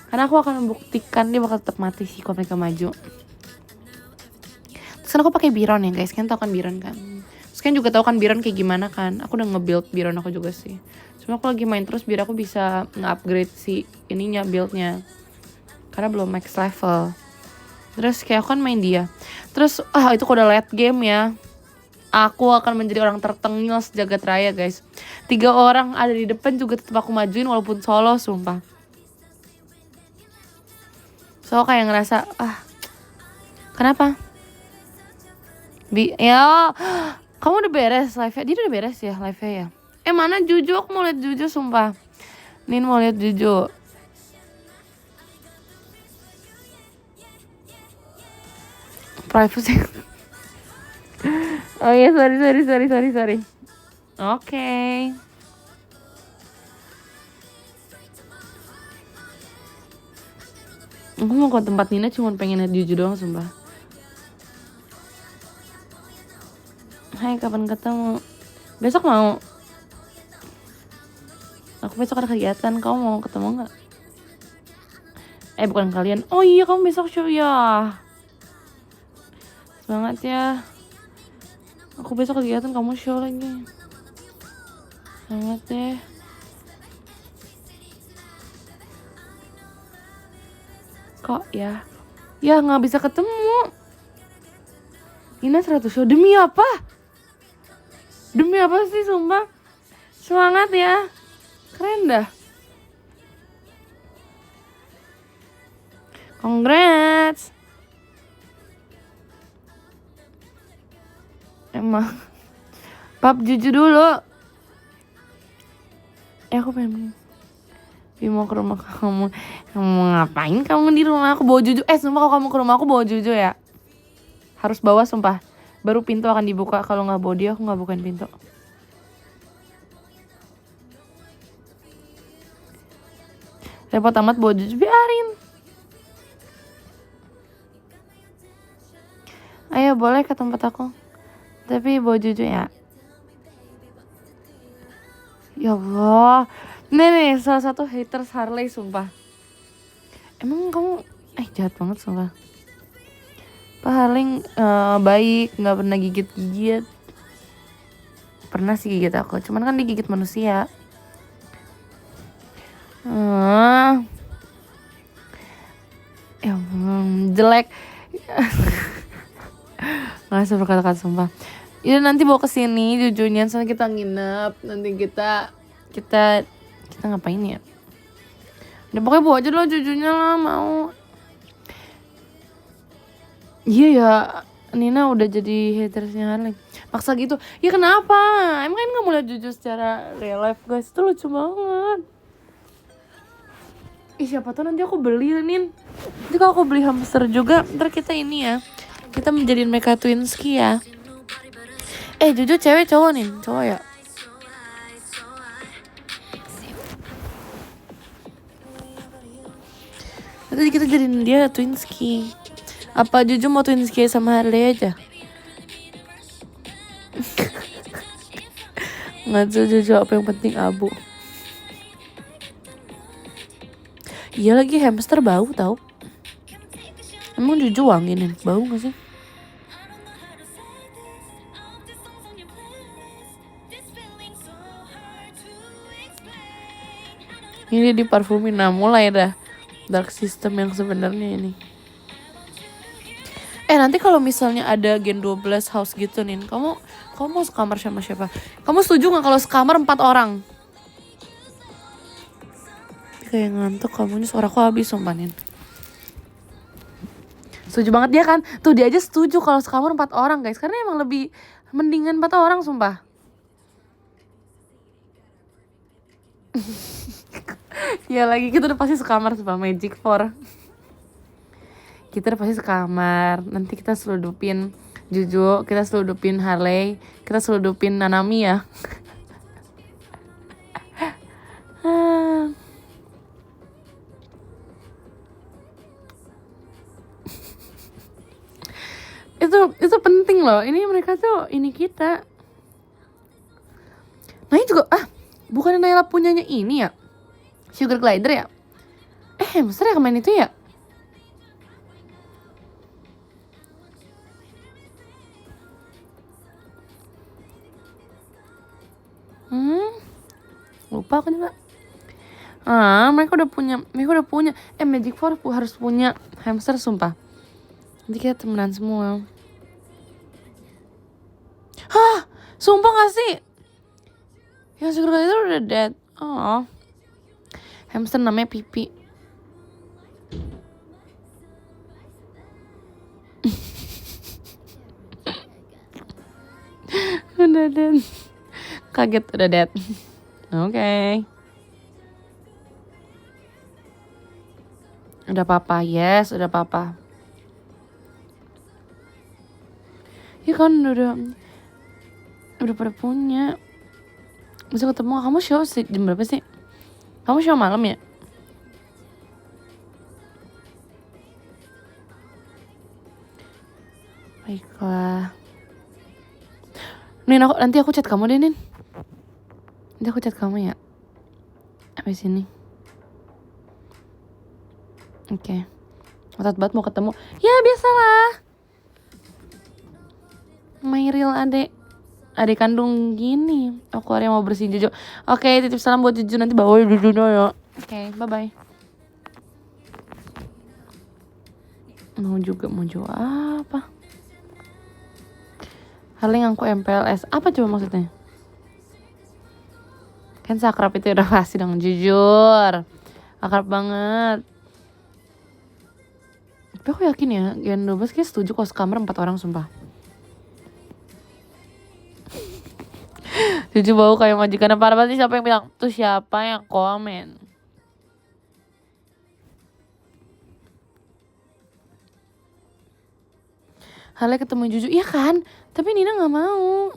karena aku akan membuktikan dia bakal tetap mati sih kalau mereka maju. Terus kan aku pakai Biron ya guys, kan tau kan Biron kan. Terus kan juga tau kan Biron kayak gimana kan. Aku udah nge-build Biron aku juga sih. Cuma aku lagi main terus biar aku bisa nge-upgrade si ininya, buildnya, karena belum max level. Terus kayak aku kan main dia. Terus itu kok udah late game ya, aku akan menjadi orang tertengil sejagat raya guys. 3 orang ada di depan juga tetap aku majuin walaupun solo sumpah. So kayak ngerasa kenapa? Ya kamu udah beres live-nya? Dia udah beres ya live-nya ya? Mana Juju? Aku mau lihat Juju sumpah. Nin mau lihat Juju. Privacy. Oh iya sorry. Oke. Aku mau ke tempat Nina cuma pengen lihat Juju doang sumpah. Hai kapan ketemu? Besok mau. Aku besok ada kegiatan, kamu mau ketemu gak? Bukan kalian. Oh iya kamu besok show ya. Semangat ya. Aku besok kegiatan, kamu show lagi. Semangat deh. Kok ya? Ya gak bisa ketemu. Nina 100 show demi apa? Demi apa sih sumpah? Semangat ya. Keren dah. Congrats. Emang Pap jujur dulu. Aku pengen mau ke rumah kamu. Kamu ngapain kamu di rumah aku bawa Juju? Sumpah kalau kamu ke rumah aku bawa Juju ya. Harus bawa sumpah. Baru pintu akan dibuka. Kalau gak bawa dia aku gak bukain pintu. Repot amat bawa Juju, biarin. Ayo boleh ke tempat aku. Tapi bawa Juju ya. Ya Allah. Nih salah satu haters Harley sumpah. Emang kamu jahat banget sumpah. Pak Harley baik, gak pernah gigit-gigit. Pernah sih gigit aku, cuman kan digigit manusia. Ya jelek. Gak usah berkata-kata sumpah. Ya nanti bawa kesini Jujunya, soalnya kita nginep. Nanti kita ngapain ya? Udah pokoknya bawa aja dulu Jujunya lah, mau. Iya ya, Nina udah jadi hatersnya Harley. Maksa gitu. Ya kenapa? Emang kan gak mau lihat Juju secara real life guys. Itu lucu banget. Siapa tuh nanti aku beli Nin. Nanti kalau aku beli hamster juga, ntar kita ini ya, kita menjadiin mereka twinski ya. Juju cewek cowok nih? Cowok ya? Nanti kita jadiin dia twinski. Apa Juju mau twinski sama Harley aja? Nggak Juju, apa yang penting abu. Iya lagi hamster bau tau. Emang Juju wangi nih, bau gak sih? Ini diparfumin, nah mulai dah dark system yang sebenarnya ini. Nanti kalau misalnya ada Gen 12 house gitu nih, kamu mau sekamar sama siapa? Kamu setuju gak kalau sekamar 4 orang? Kayak ngantuk kamu, ini suaraku habis sumpah Nin. Setuju banget dia kan? Tuh dia aja setuju kalau sekamar 4 orang guys. Karena emang lebih mendingan 4 orang sumpah. Ya lagi kita udah pasti sekamar sumpah, Magic 4. Kita udah pasti sekamar. Nanti kita seludupin Juju, kita seludupin Harley, kita seludupin Nanami ya. Itu penting loh. Ini mereka tuh ini kita. Nah ini juga bukannya Naila punyanya ini ya, Sugar Glider ya? Hamster ya kemarin itu ya? Lupa aku juga. Mereka udah punya. Magic 4 harus punya hamster sumpah. Nanti kita temenan semua. Sumpah gak sih? Yang Sugar Glider udah dead. Hamster namanya Pipi. Udah dead. Kaget udah dead. Oke. Udah papa, yes, udah papa. Ya kan udah pada punya. Bisa ketemu. Kamu show sih jam berapa sih? Kamu show malam ya? Baiklah. Nin, nanti aku chat kamu deh Nin. Nanti aku chat kamu ya. Abis ini. Oke. Otot banget mau ketemu. Ya biasalah. My real adik kandung gini. Aku hari mau bersihin Juju. Oke, titip salam buat Juju, nanti bawa Juju ya. Oke, bye-bye. Mau jual apa? Harley ngaku MPLS. Apa coba maksudnya? Kan seakrab itu udah pasti dong, jujur. Akrab banget. Tapi aku yakin ya, Gen 12 kayak setuju kalau sekamar 4 orang sumpah. Jujur bau kayak majikan. Parah banget, siapa yang bilang? Tuh siapa yang komen? Halnya ketemu Juju, iya kan? Tapi Nina gak mau.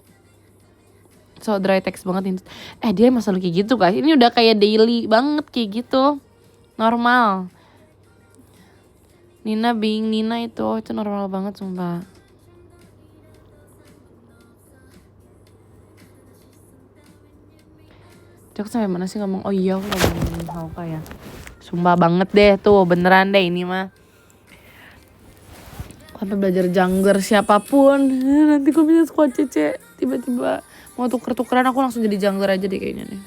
So dry text banget ini. Dia masalah kayak gitu guys. Ini udah kayak daily banget kayak gitu. Normal. Nina being Nina itu normal banget sumpah. Aku sampai mana sih ngomong? Oh iya, aku ngomongin Hauka ya. Sumpah banget deh tuh, beneran deh ini mah. Sampai belajar jungler siapapun. Nanti gue bisa squad CC. Tiba-tiba mau tuker-tukeran aku langsung jadi jungler aja deh kayaknya nih.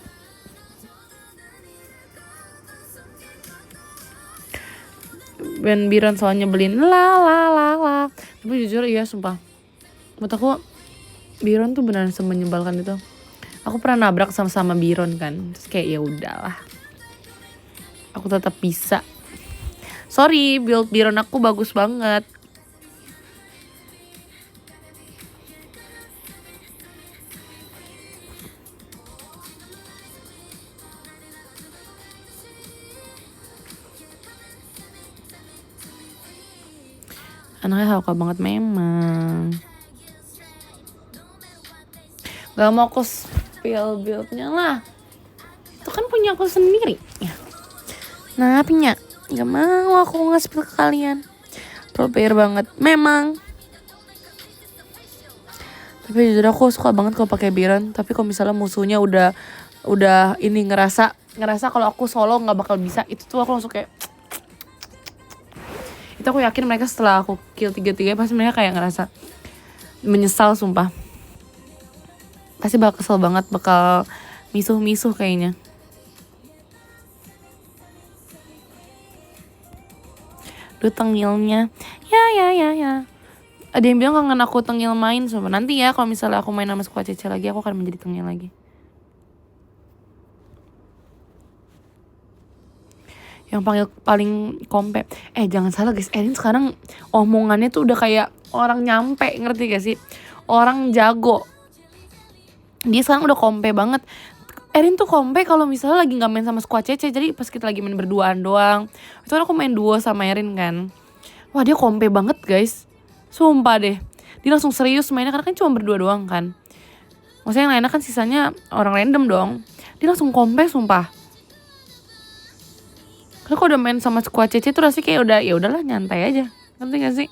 Ben Biron soalnya beliin la. Tapi jujur iya sumpah. Menurut aku Biron tuh beneran semenyebalkan itu. Aku pernah nabrak sama Biron kan. Terus kayak ya udahlah. Aku tetap bisa. Sorry, build Biron aku bagus banget. Anaknya Hauka banget memang. Gak mau aku spill buildnya lah. Itu kan punya aku sendiri ya. Nah punya. Gak mau aku nge-spill ke kalian. Pro player banget memang. Tapi jujur aku suka banget kalau pakai Biron. Tapi kalau misalnya musuhnya udah ini ngerasa kalau aku solo nggak bakal bisa, itu tuh aku langsung kayak itu aku yakin mereka setelah aku kill 3-3 pasti mereka kayak ngerasa menyesal sumpah. Pasti bakal kesel banget, bakal misuh kayaknya. Duh tengilnya. Ya. Ada yang bilang kangen aku tengil main sumpah. Nanti ya kalau misalnya aku main sama squad CC lagi, aku akan menjadi tengil lagi. Yang paling kompe. Jangan salah guys, Erin sekarang omongannya tuh udah kayak orang nyampe, ngerti gak sih? Orang jago. Dia sekarang udah kompe banget. Erin tuh kompe kalau misalnya lagi gak main sama squad CC. Jadi pas kita lagi main berduaan doang. Itu aku main duo sama Erin kan. Wah dia kompe banget guys. Sumpah deh. Dia langsung serius mainnya karena kan cuma berdua doang kan. Maksudnya yang lainnya kan sisanya orang random dong. Dia langsung kompe sumpah. Karena kalau udah main sama squad CC tuh rasanya kayak udah ya udahlah nyantai aja. Ngerti gak sih?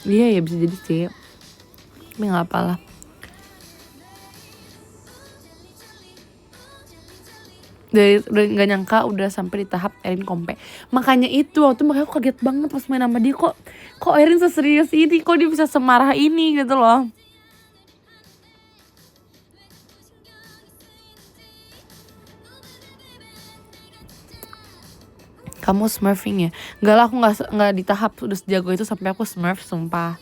Iya ya bisa jadi sih. Tapi gak apalah. Udah gak nyangka udah sampai di tahap Erin kompe. Makanya itu waktu makanya aku kaget banget pas main sama dia. Kok Erin seserius ini, kok dia bisa semarah ini gitu loh. Kamu smurfing ya? Enggak lah, aku gak di tahap udah sejago itu sampai aku smurf sumpah.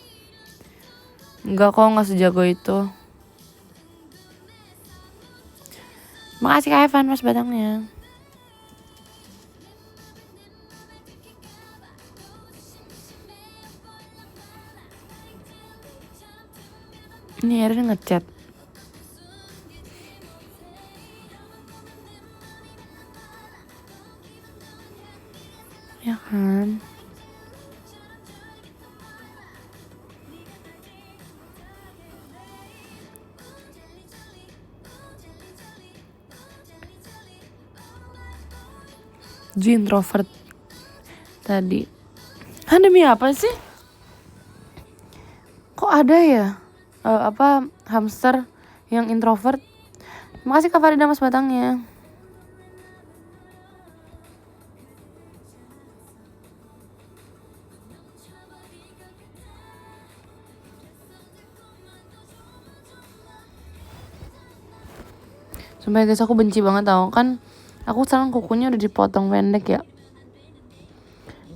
Enggak kok, gak sejago itu. Makasih Kak Evan mas batangnya. Ini Erin ngechat. Ya kan? Ju introvert tadi. Demi apa sih? Kok ada ya? Hamster yang introvert? Makasih Kak Farida mas batangnya. Sumpah guys, aku benci banget tau kan. Aku sekarang kukunya udah dipotong pendek ya.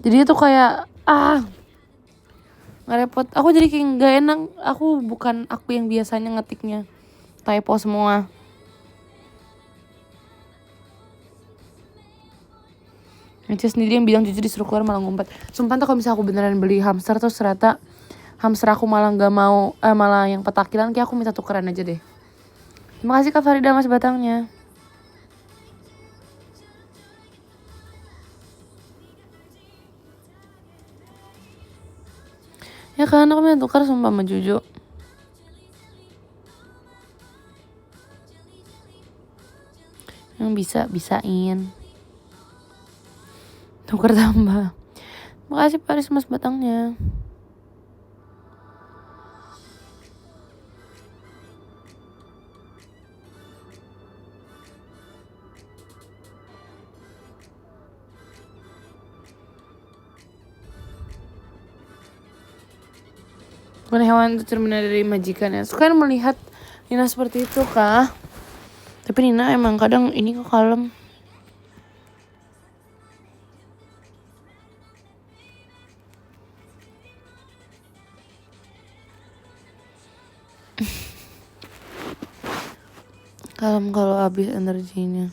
Jadi itu kayak ngerepot. Aku jadi kayak gak enak. Aku bukan aku yang biasanya ngetiknya typo semua. Nanti sendiri yang bilang jujur disuruh keluar malah ngumpet. Sumpah tuh kalau misalnya aku beneran beli hamster terus ternyata hamster aku malah gak mau, malah yang petakilan, kayak aku minta tukeran aja deh. Terima kasih Kak Farida mas batangnya. Ya kan aku minta tukar sumpah sama Jojo. Yang bisain tukar tambah. Makasih Paris mas batangnya. Bukan hewan itu cerminan dari majikan ya. Suka melihat Nina seperti itu kah? Tapi Nina emang kadang ini kok kalem. Kalem kalau habis energinya.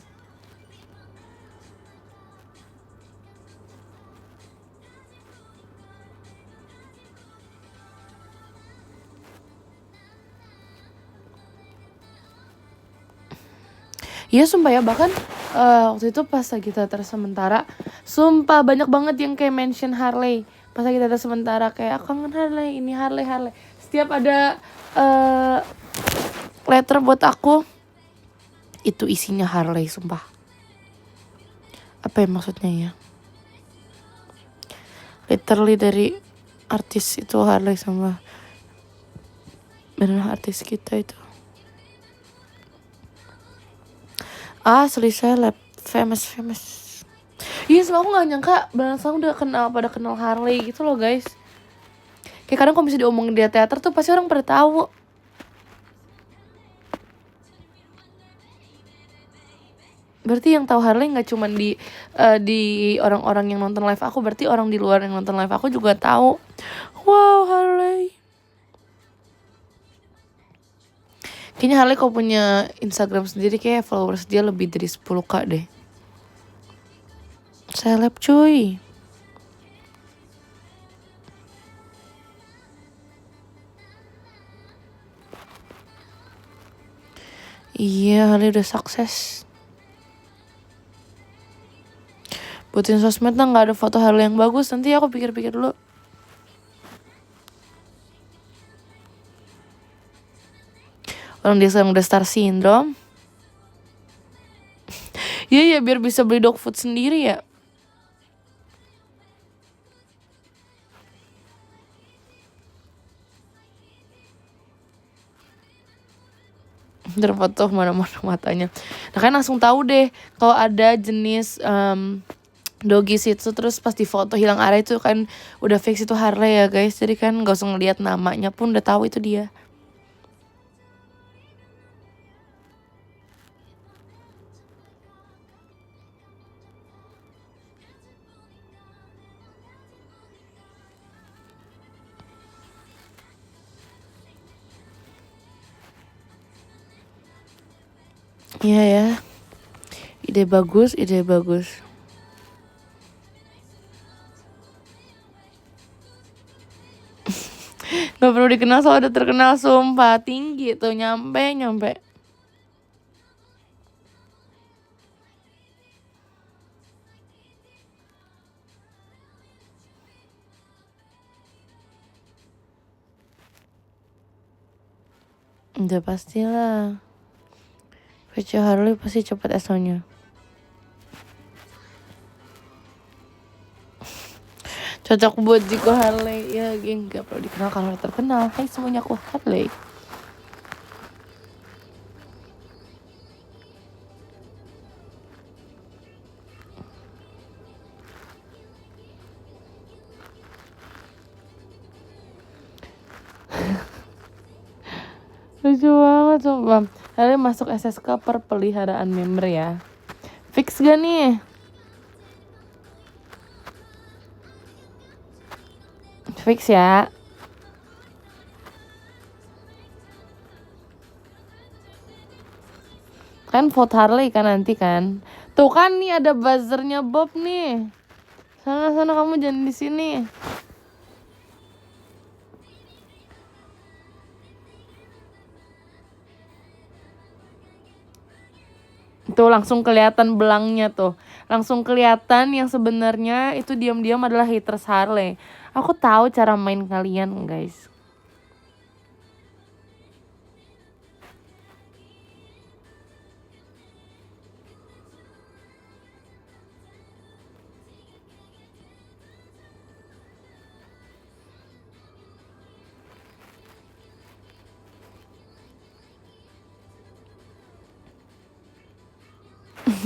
Iya sumpah ya, bahkan waktu itu pas lagi teater sementara, sumpah banyak banget yang kayak mention Harley. Pas lagi teater sementara kayak kangen Harley, ini Harley. Setiap ada letter buat aku, itu isinya Harley sumpah. Apa ya maksudnya ya? Literally dari artis itu Harley sama benar artis kita itu. Selesai famous. Iya aku gak nyangka benar udah pada kenal Harley gitu loh guys. Kayak kadang kalau misalnya diomongin di teater tuh pasti orang pada tahu. Berarti yang tahu Harley nggak cuma di orang-orang yang nonton live aku, berarti orang di luar yang nonton live aku juga tahu. Wow Harley. Kayaknya Harley kalau punya Instagram sendiri kayak followers dia lebih dari 10k deh. Seleb cuy. Iya Harley udah sukses. Buatin sosmed lah gak ada foto Harley yang bagus. Nanti aku pikir-pikir dulu. Orang dia sekarang udah star syndrome. Iya biar bisa beli dog food sendiri ya. Terfoto mana-mana matanya. Nah kan langsung tahu deh kalau ada jenis doggy shih tzu terus pas di foto hilang arah itu kan udah fix itu Harley ya guys. Jadi kan gak usah ngeliat namanya pun udah tahu itu dia. Iya ya. Ide bagus. Gak perlu dikenal soal udah terkenal sumpah. Tinggi tuh nyampe. Udah pastilah. VC Harley pasti cepet SO-nya. Cocok buat Jiko Harley. Ya geng gak perlu dikenal kalau terkenal. Hai semuanya aku Harley. Lucu banget sumpah. Kalian masuk SSK per peliharaan member ya. Fix gak nih? Fix ya. Kan vote Harley kan nanti kan. Tuh kan nih ada buzzernya Bob nih. Sana kamu jangan di sini. Tuh langsung kelihatan belangnya tuh. Langsung kelihatan yang sebenarnya itu diam-diam adalah haters Harley. Aku tahu cara main kalian, guys.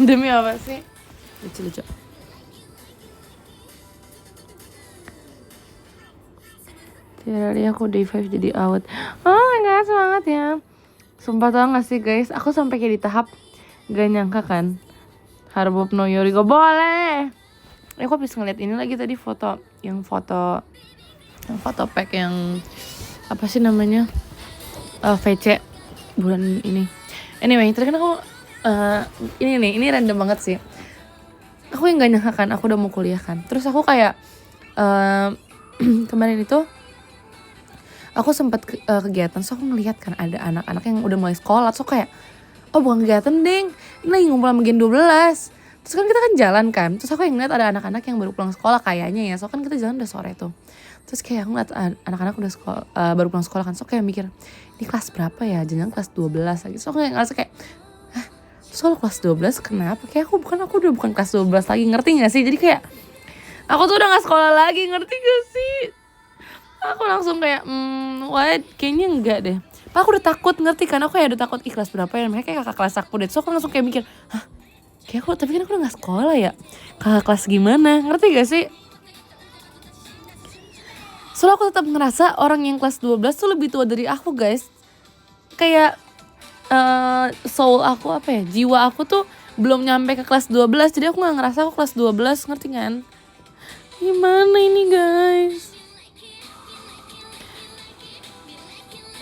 Demi apa sih? Lucu. Jadi aku day 5 jadi out. Oh my god, semangat ya. Sumpah tau gak sih guys, aku sampai kayak di tahap gak nyangka kan Harbob no Yori go boleh. Aku habis ngeliat ini lagi tadi foto pack yang apa sih namanya, VC bulan ini. Anyway, terus kan aku ini random banget sih. Aku yang gak nyangka kan, aku udah mau kuliah kan. Terus aku kayak kemarin itu aku sempat kegiatan, so aku ngeliat kan ada anak-anak yang udah mulai sekolah. So kayak, oh bukan kegiatan ding, ini lagi ngumpul sama Gen 12. Terus kan kita kan jalan kan, terus aku yang ngeliat ada anak-anak yang baru pulang sekolah kayaknya ya. So kan kita jalan udah sore tuh. Terus kayak aku ngeliat anak-anak udah sekolah, baru pulang sekolah kan. So kayak mikir, ini kelas berapa ya? Jangan kelas 12 lagi. So aku kayak ngerasa kayak, hah? Terus kalau kelas 12 kenapa? Kayak aku udah bukan kelas 12 lagi, ngerti gak sih? Jadi kayak, aku tuh udah gak sekolah lagi, ngerti gak sih? Aku langsung kayak, what? Kayaknya enggak deh. Pak aku udah takut, ngerti kan? Aku kayak udah takut, kelas berapa ya? Mereka kayak kakak kelas aku deh. So aku langsung kayak mikir, hah? Kayak aku, tapi kan aku udah gak sekolah ya? Kakak kelas gimana? Ngerti gak sih? Soalnya aku tetap ngerasa orang yang kelas 12 tuh lebih tua dari aku guys. Kayak soul aku apa ya, jiwa aku tuh belum nyampe ke kelas 12. Jadi aku gak ngerasa aku kelas 12, ngerti kan? Gimana ini guys?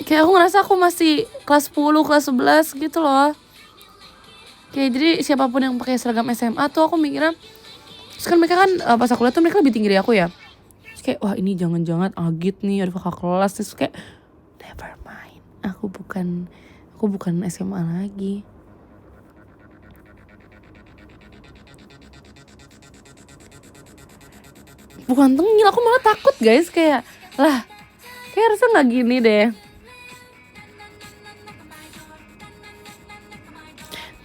Kayak aku ngerasa aku masih kelas 10, kelas 11 gitu loh. Kayak jadi siapapun yang pakai seragam SMA tuh aku mikirnya, terus kan mereka kan pas aku lihat tuh mereka lebih tinggi dari aku ya. Terus kayak wah ini jangan-jangan Agit nih, ada kakak kelas. Terus kayak never mind, aku bukan SMA lagi. Bukan tengil, aku malah takut guys. Kayak lah, kayak harusnya gak gini deh.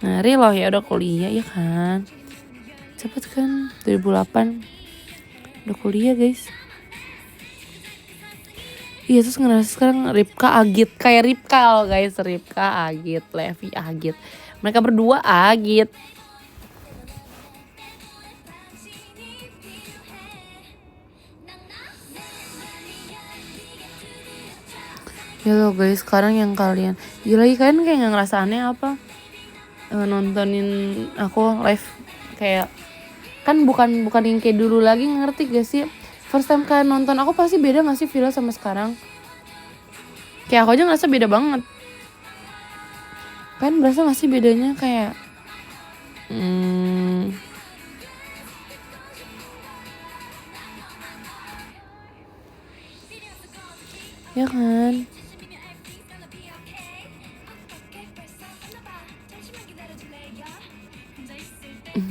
Ngeri loh ya, udah kuliah ya kan. Cepet kan, 2008 udah kuliah guys. Iya, terus ngerasa sekarang Ripka Agit. Kayak Ripka guys, Ripka Agit, Levi Agit. Mereka berdua Agit. Ya loh guys, sekarang yang kalian lagi kalian kayak gak ngerasa aneh apa? Nontonin aku live kayak kan bukan yang kayak dulu lagi, ngerti gak sih? First time kalian nonton aku pasti beda gak sih Villa sama sekarang? Kayak aku aja ngerasa beda banget. Kalian berasa gak sih bedanya kayak ya kan?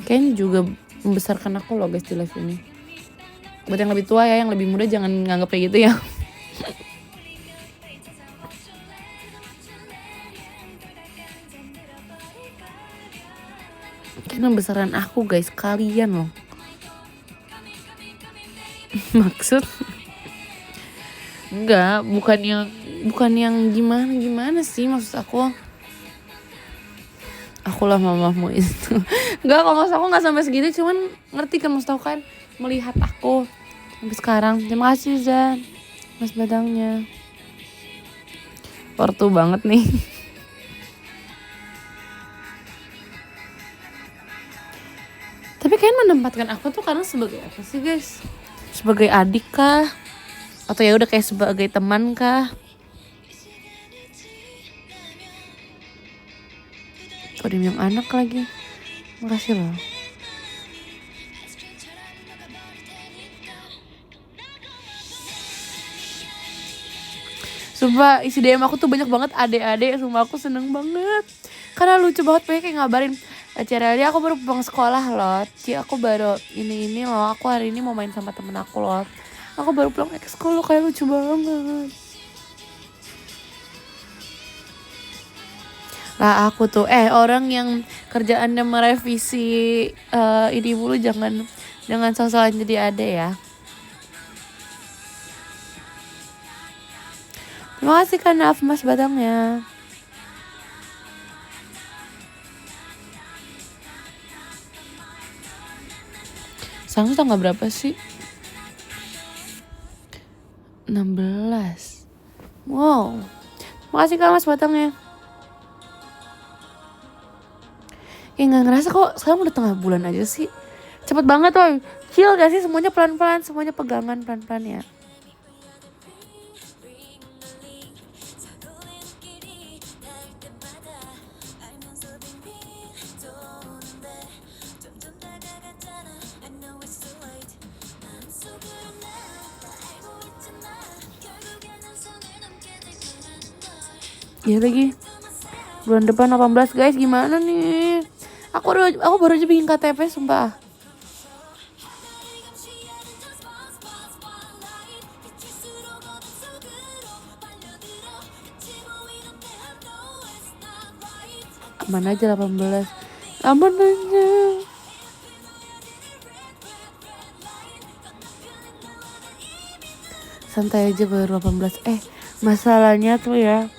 Kayaknya juga membesarkan aku loh guys di live ini. Buat yang lebih tua ya, yang lebih muda jangan nganggap kayak gitu ya. Kayaknya membesarkan aku guys, kalian loh. Maksud enggak, bukan yang gimana sih, maksud aku lah mamamu itu. Enggak, kalau maksud aku nggak sampai segitu, cuman ngerti kan maksud aku kan melihat aku sampai sekarang. Terima kasih Zan, mas badangnya. Ortu banget nih. menempatkan aku tuh karena sebagai apa sih guys? Sebagai adik kah? Atau ya udah kayak sebagai teman kah? Udah yang anak lagi. Makasih loh. Sumpah isi DM aku tuh banyak banget adek-adek. Sumpah aku seneng banget. Karena lucu banget pengen kayak ngabarin. Acara dia aku baru pulang sekolah loh. Aku baru ini loh. Aku hari ini mau main sama temen aku loh. Aku baru pulang ke sekolah kayak lucu banget. Lah aku tuh orang yang kerjaannya merevisi ini mulu jangan soal jadi adek ya. Terima kasih kan Mas batangnya. Sekarang tanggal berapa sih? 16. Wow. Makasih kan Mas batangnya. Kayak gak ngerasa kok sekarang udah tengah bulan aja sih. Cepet banget woy. Chill gak sih semuanya pelan-pelan. Semuanya pegangan pelan-pelan ya. Iya lagi. Bulan depan 18 guys, gimana nih? Aku baru aja bikin KTP sumpah. Aman aja 18. Aman aja. Santai aja baru 18. Masalahnya tuh ya.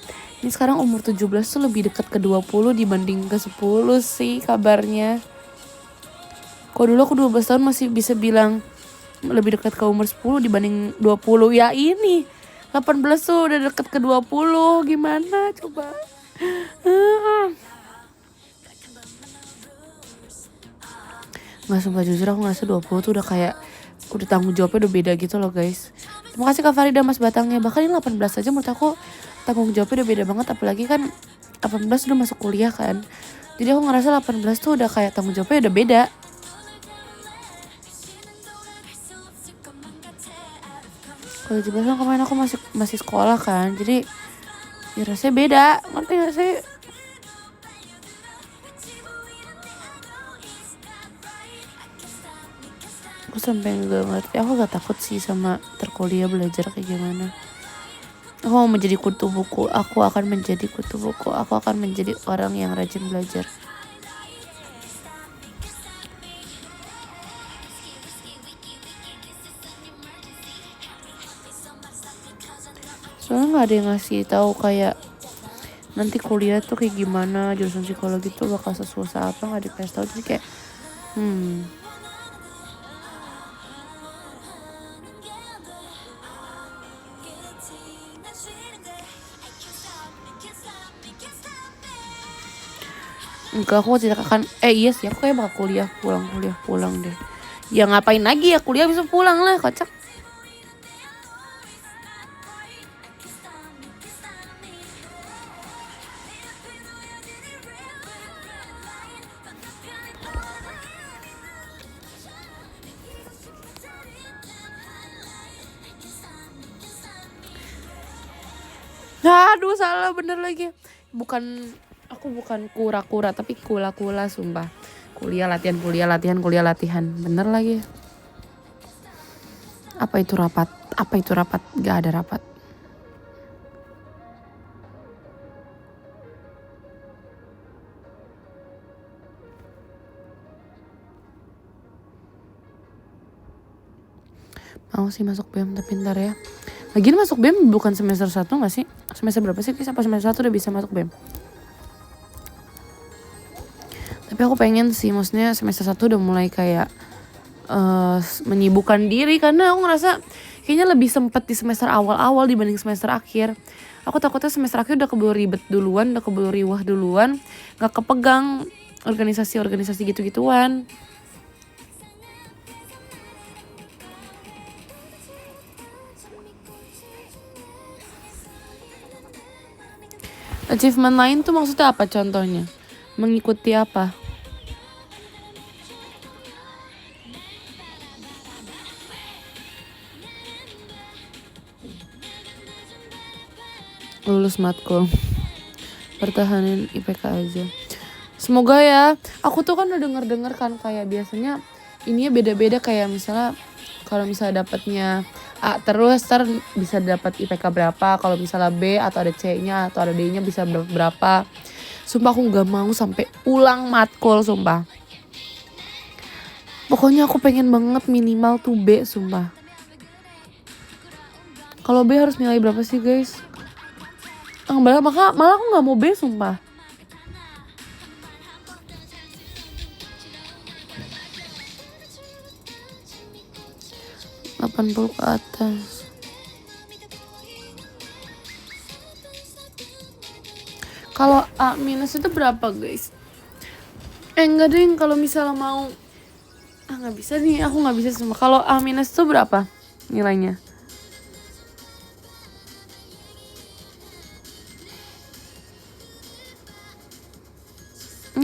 Ini sekarang umur 17 tuh lebih dekat ke 20 dibanding ke 10 sih kabarnya. Kok dulu aku 12 tahun masih bisa bilang lebih dekat ke umur 10 dibanding 20. Ya ini 18 tuh udah deket ke 20. Gimana coba? Nggak, sumpah jujur aku ngerasa 20 tuh udah kayak udah tanggung jawabnya udah beda gitu loh guys. Terima kasih Kak Farida Mas batangnya. Bahkan ini 18 aja menurut aku tanggung jawabnya udah beda banget. Apalagi kan 18 udah masuk kuliah kan. Jadi aku ngerasa 18 tuh udah kayak tanggung jawabnya udah beda. Kalau 17 kan kemarin aku masih sekolah kan. Jadi ya rasanya beda. Ngerti gak sih? Aku sampai gak ngerti. Aku gak takut sih sama terkuliah belajar kayak gimana. Aku mau menjadi kutu buku. Aku akan menjadi kutu buku. Aku akan menjadi orang yang rajin belajar. Soalnya gak ada yang ngasih tahu kayak nanti kuliah tuh kayak gimana, jurusan psikologi tuh bakal sesusah apa, gak dikasih tahu. Jadi kayak enggak, aku tidak akan iya sih aku kayak bakal kuliah pulang deh. Ya ngapain lagi ya, kuliah bisa pulang lah, kocak. Aduh salah bener lagi. Aku bukan kura-kura tapi kula-kula sumpah. Kuliah latihan. Bener lagi. Apa itu rapat? Gak ada rapat. Mau sih masuk BEM tapi ntar ya. Lagian masuk BEM bukan semester 1 gak sih? Semester berapa sih? Apa semester 1 udah bisa masuk BEM? Tapi aku pengen sih, maksudnya semester 1 udah mulai kayak menyibukkan diri. Karena aku ngerasa kayaknya lebih sempet di semester awal-awal dibanding semester akhir. Aku takutnya semester akhir udah keburu ribet duluan, udah keburu riwah duluan, gak kepegang organisasi gitu-gituan. Achievement lain tuh maksudnya apa contohnya? Mengikuti apa? Lulus matkul. Pertahanin IPK aja. Semoga ya. Aku tuh kan udah denger kan kayak biasanya ininya beda-beda, kayak misalnya kalau misalnya dapatnya A terus bisa dapat IPK berapa, kalau misalnya B atau ada C-nya atau ada D-nya bisa berapa. Sumpah aku nggak mau sampai ulang matkul, sumpah. Pokoknya aku pengen banget minimal tuh B, sumpah. Kalau B harus nilai berapa sih guys? Malah aku nggak mau B, sumpah. $80 ke atas. Kalau A minus itu berapa guys? Enggak deh, kalau misalnya mau nggak bisa nih, aku nggak bisa semua. Kalau A minus itu berapa nilainya?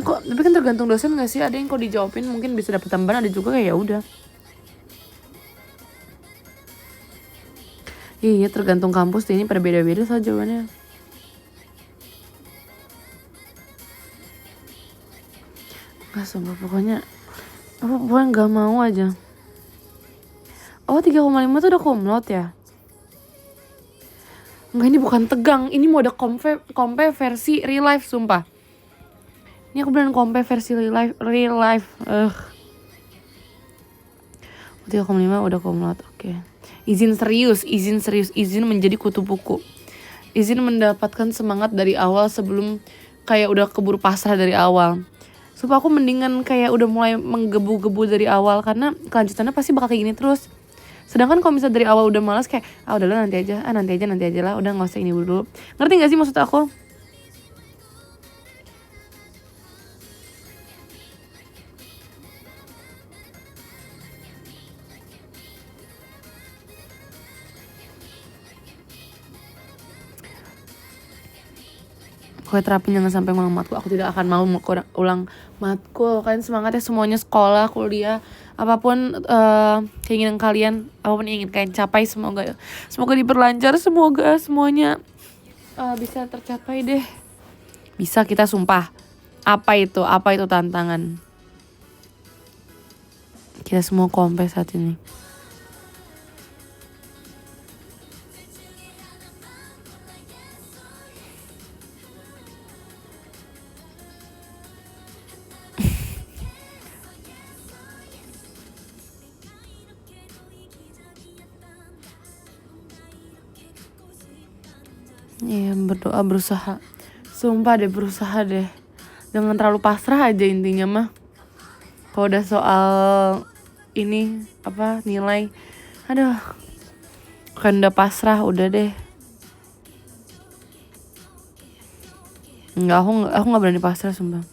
Kok tapi kan tergantung dosen nggak sih? Ada yang kok dijawabin mungkin bisa dapat tambahan, ada juga kayak ya udah. Iya, tergantung kampus ini pada beda-beda saja jawabannya. Nggak, sumpah pokoknya nggak mau aja. Oh, 3,5 tuh udah kumlot ya? Enggak, ini bukan tegang, ini mau ada kompe versi real life, sumpah. Ini aku beneran kompe versi real life. 3,5 udah kumlot, oke. Izin serius, izin menjadi kutu buku. Izin mendapatkan semangat dari awal sebelum kayak udah keburu pasrah dari awal. Sumpah aku mendingan kayak udah mulai menggebu-gebu dari awal, karena kelanjutannya pasti bakal kayak gini terus. Sedangkan kalau misalnya dari awal udah malas kayak udahlah nanti aja lah, udah nggak usah ini dulu. Ngerti nggak sih maksud aku? Pokoknya terapin jangan sampai ngulang matkul. Aku tidak akan mau ulang matkul. Kalian semangat ya semuanya, sekolah, kuliah, apapun keinginan kalian, apapun yang ingin kalian capai, semoga diperlancar, semoga semuanya bisa tercapai deh. Bisa kita, sumpah. Apa itu tantangan. Kita semua kompe saat ini. Iya, berdoa, berusaha. Sumpah deh, berusaha deh. Jangan terlalu pasrah aja intinya mah. Kalau udah soal ini nilai, aduh, kan udah pasrah udah deh. Enggak, aku nggak berani pasrah, sumpah.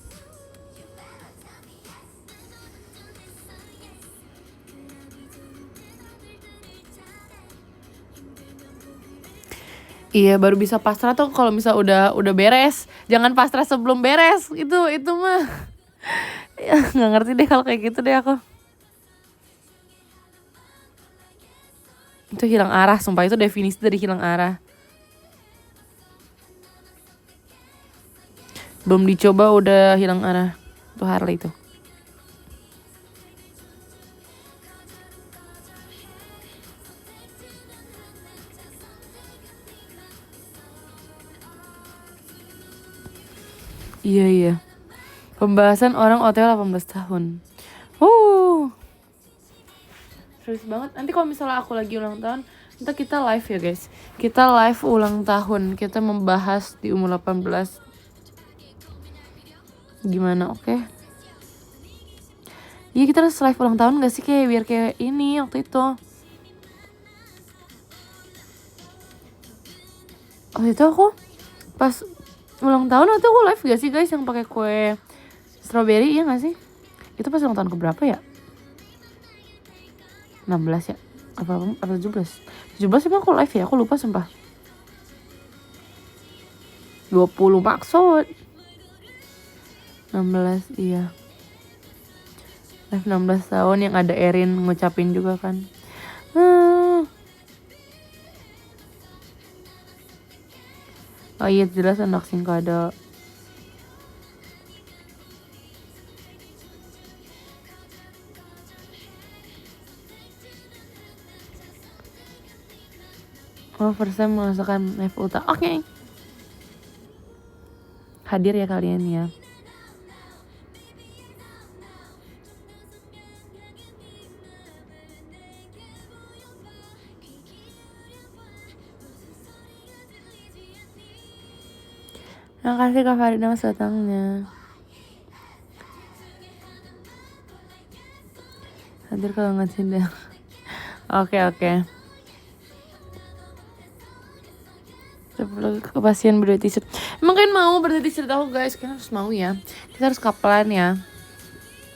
Iya, baru bisa pasrah tuh kalau misal udah beres. Jangan pasrah sebelum beres. Itu mah. Ya, nggak ngerti deh kalau kayak gitu deh aku. Itu hilang arah, sumpah, itu definisi dari hilang arah. Belum dicoba udah hilang arah. Itu Harley itu. Iya. Pembahasan orang OTW 18 tahun. Serius banget. Nanti kalau misalnya aku lagi ulang tahun, nanti kita live ya guys. Kita live ulang tahun. Kita membahas di umur 18. Gimana, oke? Iya, kita harus live ulang tahun gak sih, kayak biar kayak ini waktu itu. Waktu itu aku pas ulang tahun waktu aku live gak sih guys, yang pakai kue strawberry, iya gak sih? Itu pas ulang tahun keberapa ya? 16 ya? Apa 17? 17 emang aku live ya? Aku lupa sumpah. 12 20 maksud 16, iya. Live 16 tahun yang ada Erin ngucapin juga kan. Oh iya, jelas unboxing kado. Oh, first time merasakan live ulta. Oke. Hadir ya kalian ya. Terima kasih Kak Farida mas datangnya. Hadir kalau nggak sidang. Oke. Kepastian berdua t-shirt. Emang kan mau berdua t-shirt aku guys, kan harus mau ya. Kita harus kapelan ya.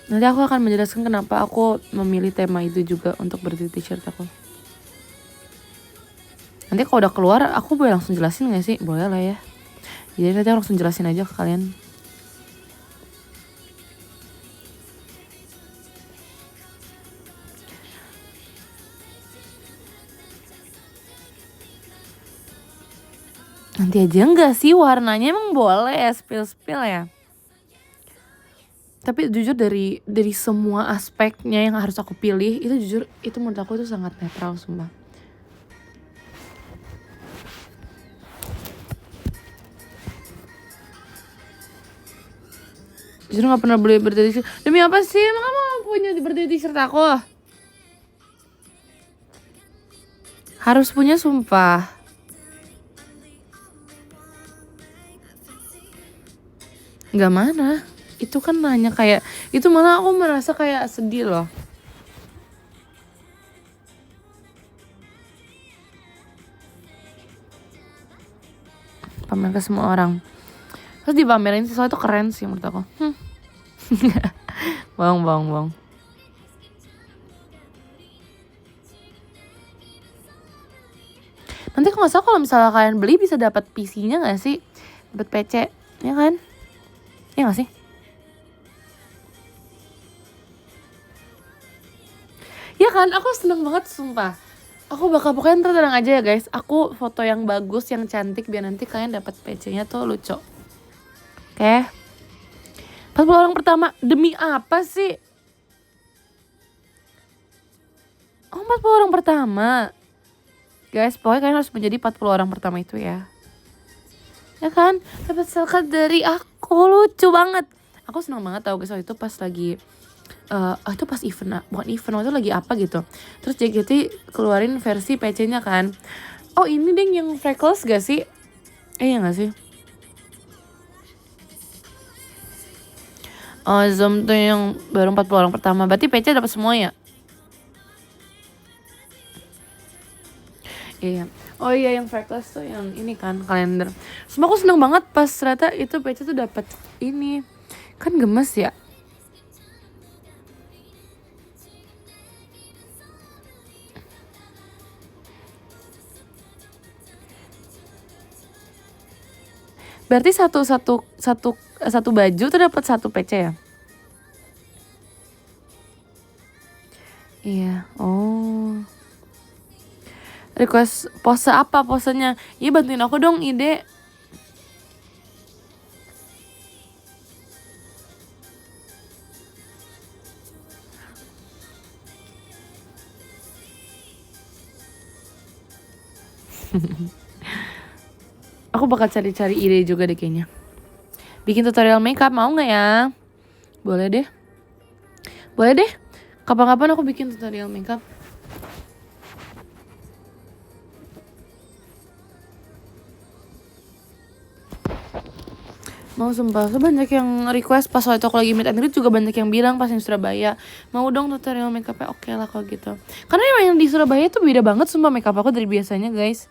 Nanti aku akan menjelaskan kenapa aku memilih tema itu juga untuk berdua t-shirt aku. Nanti kalau udah keluar aku boleh langsung jelasin gak sih? Boleh lah ya. Jadi nanti aku langsung jelasin aja ke kalian. Nanti aja enggak sih, warnanya emang boleh ya, spill ya. Tapi jujur dari semua aspeknya yang harus aku pilih, itu jujur itu menurut aku itu sangat netral sumpah. Jujur gak pernah beli berdua t-shirt. Demi apa sih? Emang kamu punya berdua t-shirt aku? Harus punya sumpah. Gak mana. Itu kan nanya kayak, itu malah aku merasa kayak sedih loh. Pamer ke semua orang. Terus dipamerin sesuatu keren sih menurut aku. Bohong. Nanti kalau nggak salah kalau misalnya kalian beli bisa dapat PC-nya nggak sih? Dapat PC, ya kan? Ya nggak sih? Ya kan, aku seneng banget sumpah. Aku bakal pokoknya ntar tenang aja ya guys. Aku foto yang bagus, yang cantik biar nanti kalian dapat PC-nya tuh lucu. Oke. 40 orang pertama demi apa sih? Oh, 40 orang pertama. Guys, pokoknya kalian harus menjadi 40 orang pertama itu ya. Ya kan? Dapat selkat dari aku, lucu banget. Aku seneng banget tau guys, waktu itu pas lagi itu pas event, bukan event, waktu itu lagi apa gitu. Terus JKT keluarin versi PC-nya kan. Oh ini deng yang freckles gak sih? Iya gak sih? Oh Zoom tuh yang baru 40 orang pertama. Berarti PC dapat semua ya? Iya. Oh iya yang freckles tuh yang ini kan kalender. Semua aku seneng banget pas ternyata itu PC tuh dapat ini. Kan gemes ya? Berarti satu baju tuh dapat satu PC ya? Iya. Oh. Request pose apa posenya? Iya bantuin aku dong ide. Aku bakal cari-cari ide juga deh kayaknya. Bikin tutorial makeup mau nggak ya? Boleh deh. Kapan-kapan aku bikin tutorial makeup. Mau sumpah, banyak yang request pas waktu aku lagi meet and greet juga banyak yang bilang pas yang Surabaya mau dong tutorial makeupnya. Oke lah kalau gitu. Karena emang yang di Surabaya tuh beda banget sumpah makeup aku dari biasanya guys.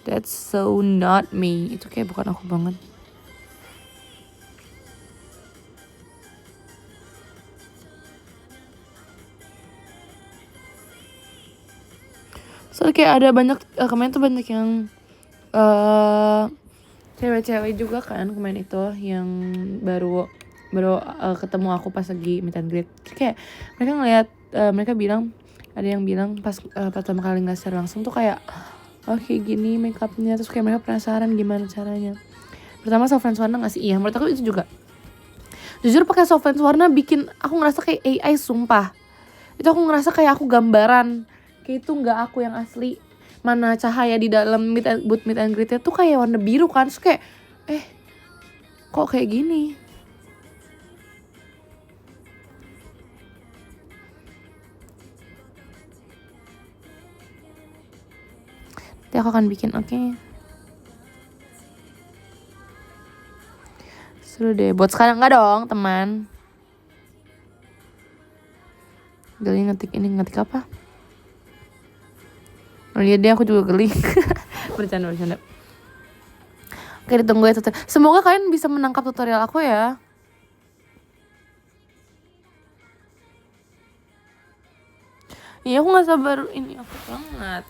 That's so not me. Itu kayak bukan aku banget. So kayak ada banyak kemarin tuh banyak yang cewek-cewek juga kan kemarin itu yang baru ketemu aku pas lagi meet and greet. Terus kayak mereka ngeliat, mereka bilang, ada yang bilang pas pertama kali nggak secara langsung tuh kayak oh kayak gini makeupnya, terus kayak mereka penasaran gimana caranya. Pertama soft lens warna nggak sih? Iya, menurut aku itu juga. Jujur pakai soft lens warna bikin aku ngerasa kayak AI, sumpah. Itu aku ngerasa kayak aku gambaran, kayak itu nggak aku yang asli. Mana cahaya di dalam booth meet and greet-nya tuh kayak warna biru kan, terus kayak kok kayak gini. Nanti aku akan bikin, oke. Seru deh, buat sekarang nggak dong teman. Geli ngetik apa? Oh iya deh, aku juga geli. bercanda. Oke, ditunggu ya tutorial. Semoga kalian bisa menangkap tutorial aku ya. Iya, aku gak sabar ini aku banget.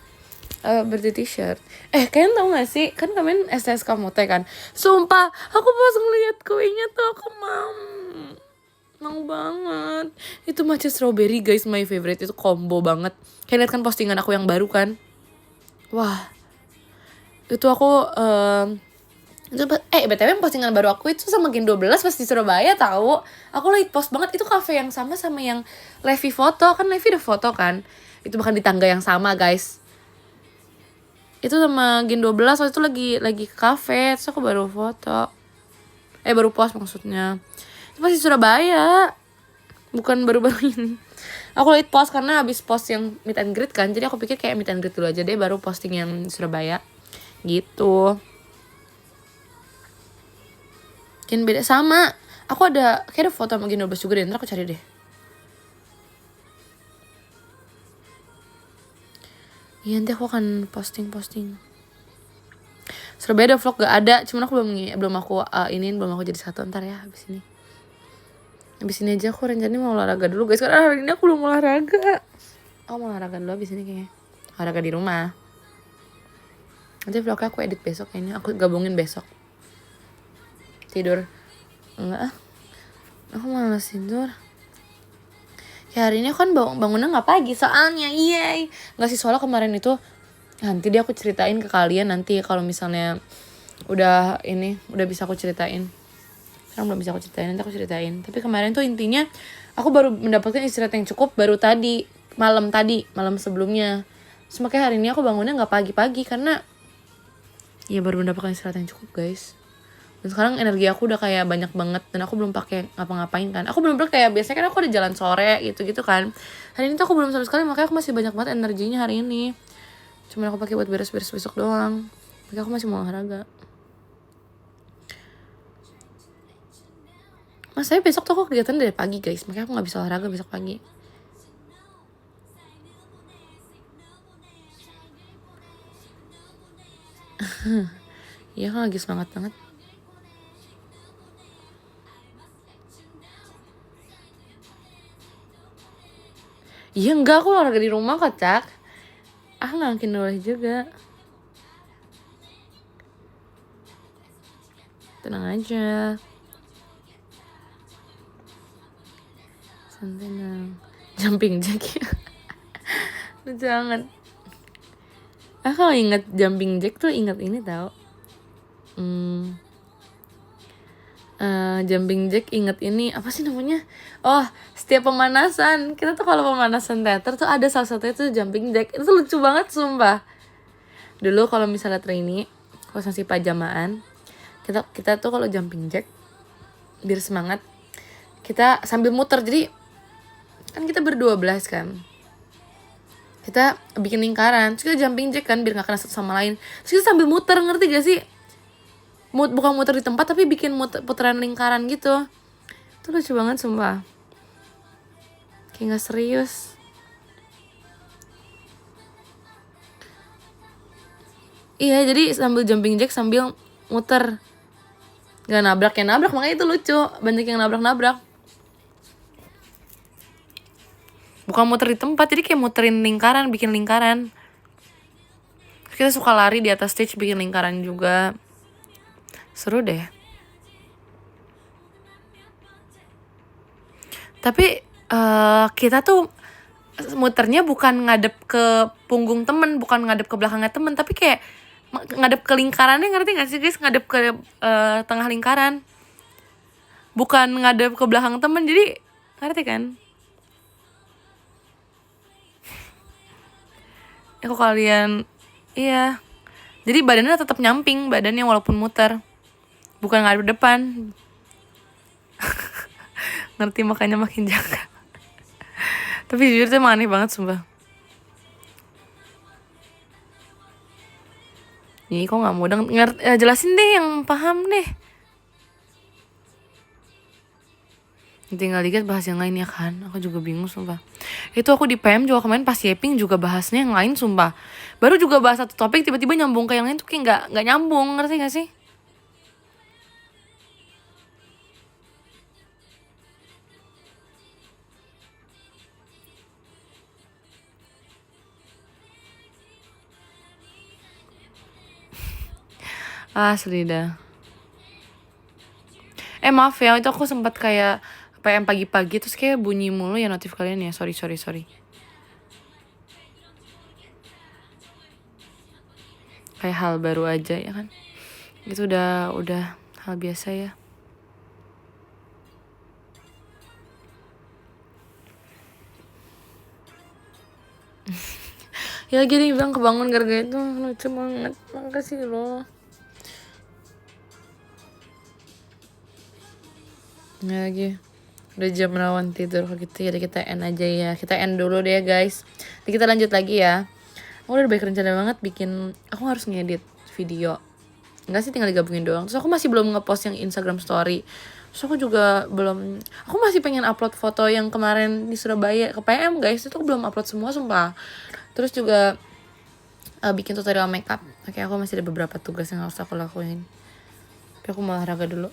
Berarti t-shirt. Kalian tau gak sih? Kan kalian STS kamu teh kan. Sumpah, aku pas ngeliat kuenya tuh aku mau banget. Itu matcha strawberry guys, my favorite. Itu combo banget. Kalian lihat kan postingan aku yang baru kan? Wah, itu aku BTW postingan baru aku itu sama Gen 12 pas di Surabaya tahu. Aku lagi post banget, itu cafe yang sama yang Levi foto. Kan Levi udah foto kan. Itu bahkan di tangga yang sama, guys. Itu sama Gen 12 waktu itu lagi ke cafe, terus aku baru foto. Baru post maksudnya. Itu pas di Surabaya. Bukan baru-baru ini. Aku lagi post karena habis post yang meet and greet kan. Jadi aku pikir kayak meet and greet dulu aja deh, baru posting yang Surabaya. Gitu. Gen beda sama. Aku kayak ada foto sama Gen 12 juga deh. Ntar aku cari deh. Iya, nanti aku akan posting. Surabaya ada vlog gak ada. Cuman aku belum aku jadi satu ntar ya habis ini. Habis ini aja aku rencananya mau olahraga dulu guys. Karena hari ini aku belum olahraga. Aku mau olahraga dulu habis ini kayaknya. Olahraga di rumah. Nanti vlognya aku edit besok kayaknya. Aku gabungin besok. Tidur. Enggak. Aku malas tidur. Ya hari ini kan bangunnya gak pagi soalnya. Iya. Gak sih, soalnya kemarin itu. Nanti dia aku ceritain ke kalian nanti. Kalau misalnya udah bisa aku ceritain. Sekarang belum bisa aku ceritain, nanti aku ceritain. Tapi kemarin tuh intinya aku baru mendapatkan istirahat yang cukup baru malam sebelumnya. Semakin hari ini aku bangunnya gak pagi-pagi karena ya baru mendapatkan istirahat yang cukup guys. Dan sekarang energi aku udah kayak banyak banget dan aku belum pakai ngapa-ngapain kan. Aku belum kayak biasanya kan aku udah jalan sore gitu kan. Hari ini tuh aku belum sama sekali, makanya aku masih banyak banget energinya hari ini. Cuma aku pakai buat beres-beres besok doang. Makanya aku masih mau olahraga. Saya besok tuh aku kegiatan dari pagi guys, makanya aku gak bisa olahraga besok pagi. Iya kan lagi semangat banget. Iya enggak, aku olahraga di rumah kocak. Gak mungkin oleh juga. Tenang aja. Tenang. Jumping jack ya. Jangan. Kalau inget jumping jack tuh inget ini tau. Jumping jack inget ini apa sih namanya? Oh, setiap pemanasan kita tuh kalau pemanasan teater tuh ada salah satunya tuh jumping jack. Itu tuh lucu banget sumpah. Dulu kalau misalnya trainee, kalau masih pajamaan, kita tuh kalau jumping jack biar semangat kita sambil muter. Jadi kan kita ber-12 kan, kita bikin lingkaran, terus kita jumping jack kan biar gak kena satu sama lain. Terus kita sambil muter, ngerti gak sih? Bukan muter di tempat tapi bikin putaran lingkaran gitu. Itu lucu banget sumpah. Kayak gak serius. Iya, jadi sambil jumping jack sambil muter. Gak nabrak, makanya itu lucu. Banyak yang nabrak. Bukan muter di tempat, jadi kayak muterin lingkaran, bikin lingkaran. Kita suka lari di atas stage bikin lingkaran juga. Seru deh. Tapi kita tuh muternya bukan ngadep ke punggung temen, bukan ngadep ke belakangnya temen, tapi kayak ngadep ke lingkarannya, ngerti gak sih guys? Ngadep ke tengah lingkaran, bukan ngadep ke belakang temen. Jadi ngerti kan? Kok kalian, iya. Jadi badannya tetap nyamping, badannya walaupun muter, bukan ngadep depan. Ngerti, makanya makin jaga. Tapi jujur tuh emang aneh banget sumpah. Nih kok gak mau jelasin deh yang paham deh. Tinggal dikit bahas yang lain ya kan. Aku juga bingung sumpah. Itu aku di PM juga kemarin pas Yeping juga bahasnya yang lain sumpah. Baru juga bahas satu topik tiba-tiba nyambung ke yang lain tuh kayak gak nyambung, ngerti gak sih? Asli dah. Maaf ya, itu aku sempat kayak PM pagi-pagi terus kayak bunyi mulu ya notif kalian ya. Sorry. Kayak hal baru aja ya kan. Itu udah hal biasa ya. Ya gini bilang kebangun gara-gara itu, lucu banget. Makasih loh. Ya lagi udah jam rawan tidur. Kalau gitu ya kita end aja ya. Kita end dulu deh guys. Nanti kita lanjut lagi ya. Aku udah baik rencana banget bikin. Aku harus ngedit video. Enggak sih, tinggal digabungin doang. Terus aku masih belum ngepost yang Instagram story. Terus aku juga belum. Aku masih pengen upload foto yang kemarin di Surabaya ke PM guys. Itu aku belum upload semua sumpah. Terus juga bikin tutorial makeup. Oke, aku masih ada beberapa tugas yang harus aku lakuin. Tapi aku mau olahraga dulu.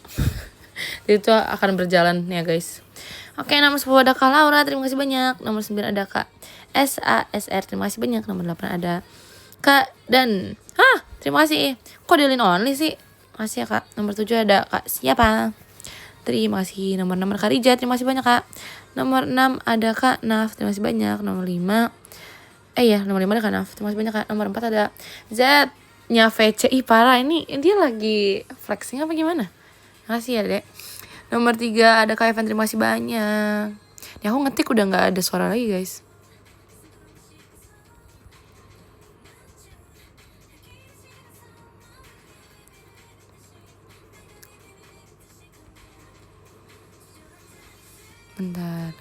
Jadi itu akan berjalan ya guys. Oke, nomor 10 ada Kak Laura, terima kasih banyak. Nomor 9 ada Kak SASR, terima kasih banyak. Nomor 8 ada Kak Dan. Terima kasih. Kok delin only sih? Makasih ya Kak. Nomor 7 ada Kak siapa? Terima kasih. Nomor 6 Kak Rija, terima kasih banyak Kak. Nomor 6 ada Kak Naf, terima kasih banyak. Nomor 5 nomor 5 ada Kak Naf, terima kasih banyak Kak. Nomor 4 ada Z nya VCI parah, ini dia lagi flexing apa gimana? Makasih ya Dek. Nomor 3 ada Kak Evan, terima kasih banyak. Ini aku ngetik udah gak ada suara lagi guys. Bentar.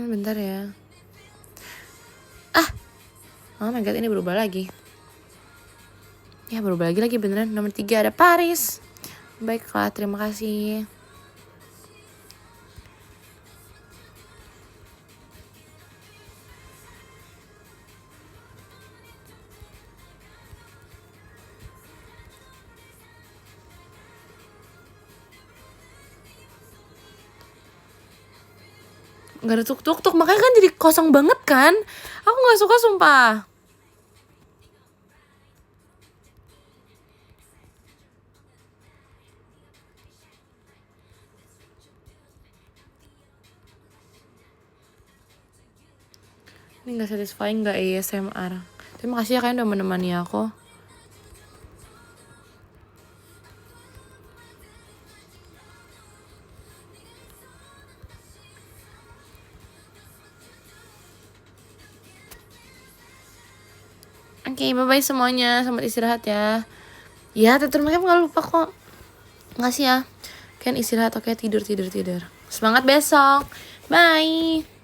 Bentar ya. Oh my god, ini berubah lagi. Ya berubah lagi beneran. Nomor 3 ada Paris. Baiklah, terima kasih. Gak ada tuk-tuk, makanya kan jadi kosong banget kan. Aku gak suka sumpah. Ini gak satisfying, gak ASMR. Terima kasih ya kalian udah menemani aku. Oke, bye-bye semuanya. Selamat istirahat ya. Ya, tutur makeup gak lupa kok. Makasih ya. Kalian istirahat, oke? Tidur. Semangat besok. Bye.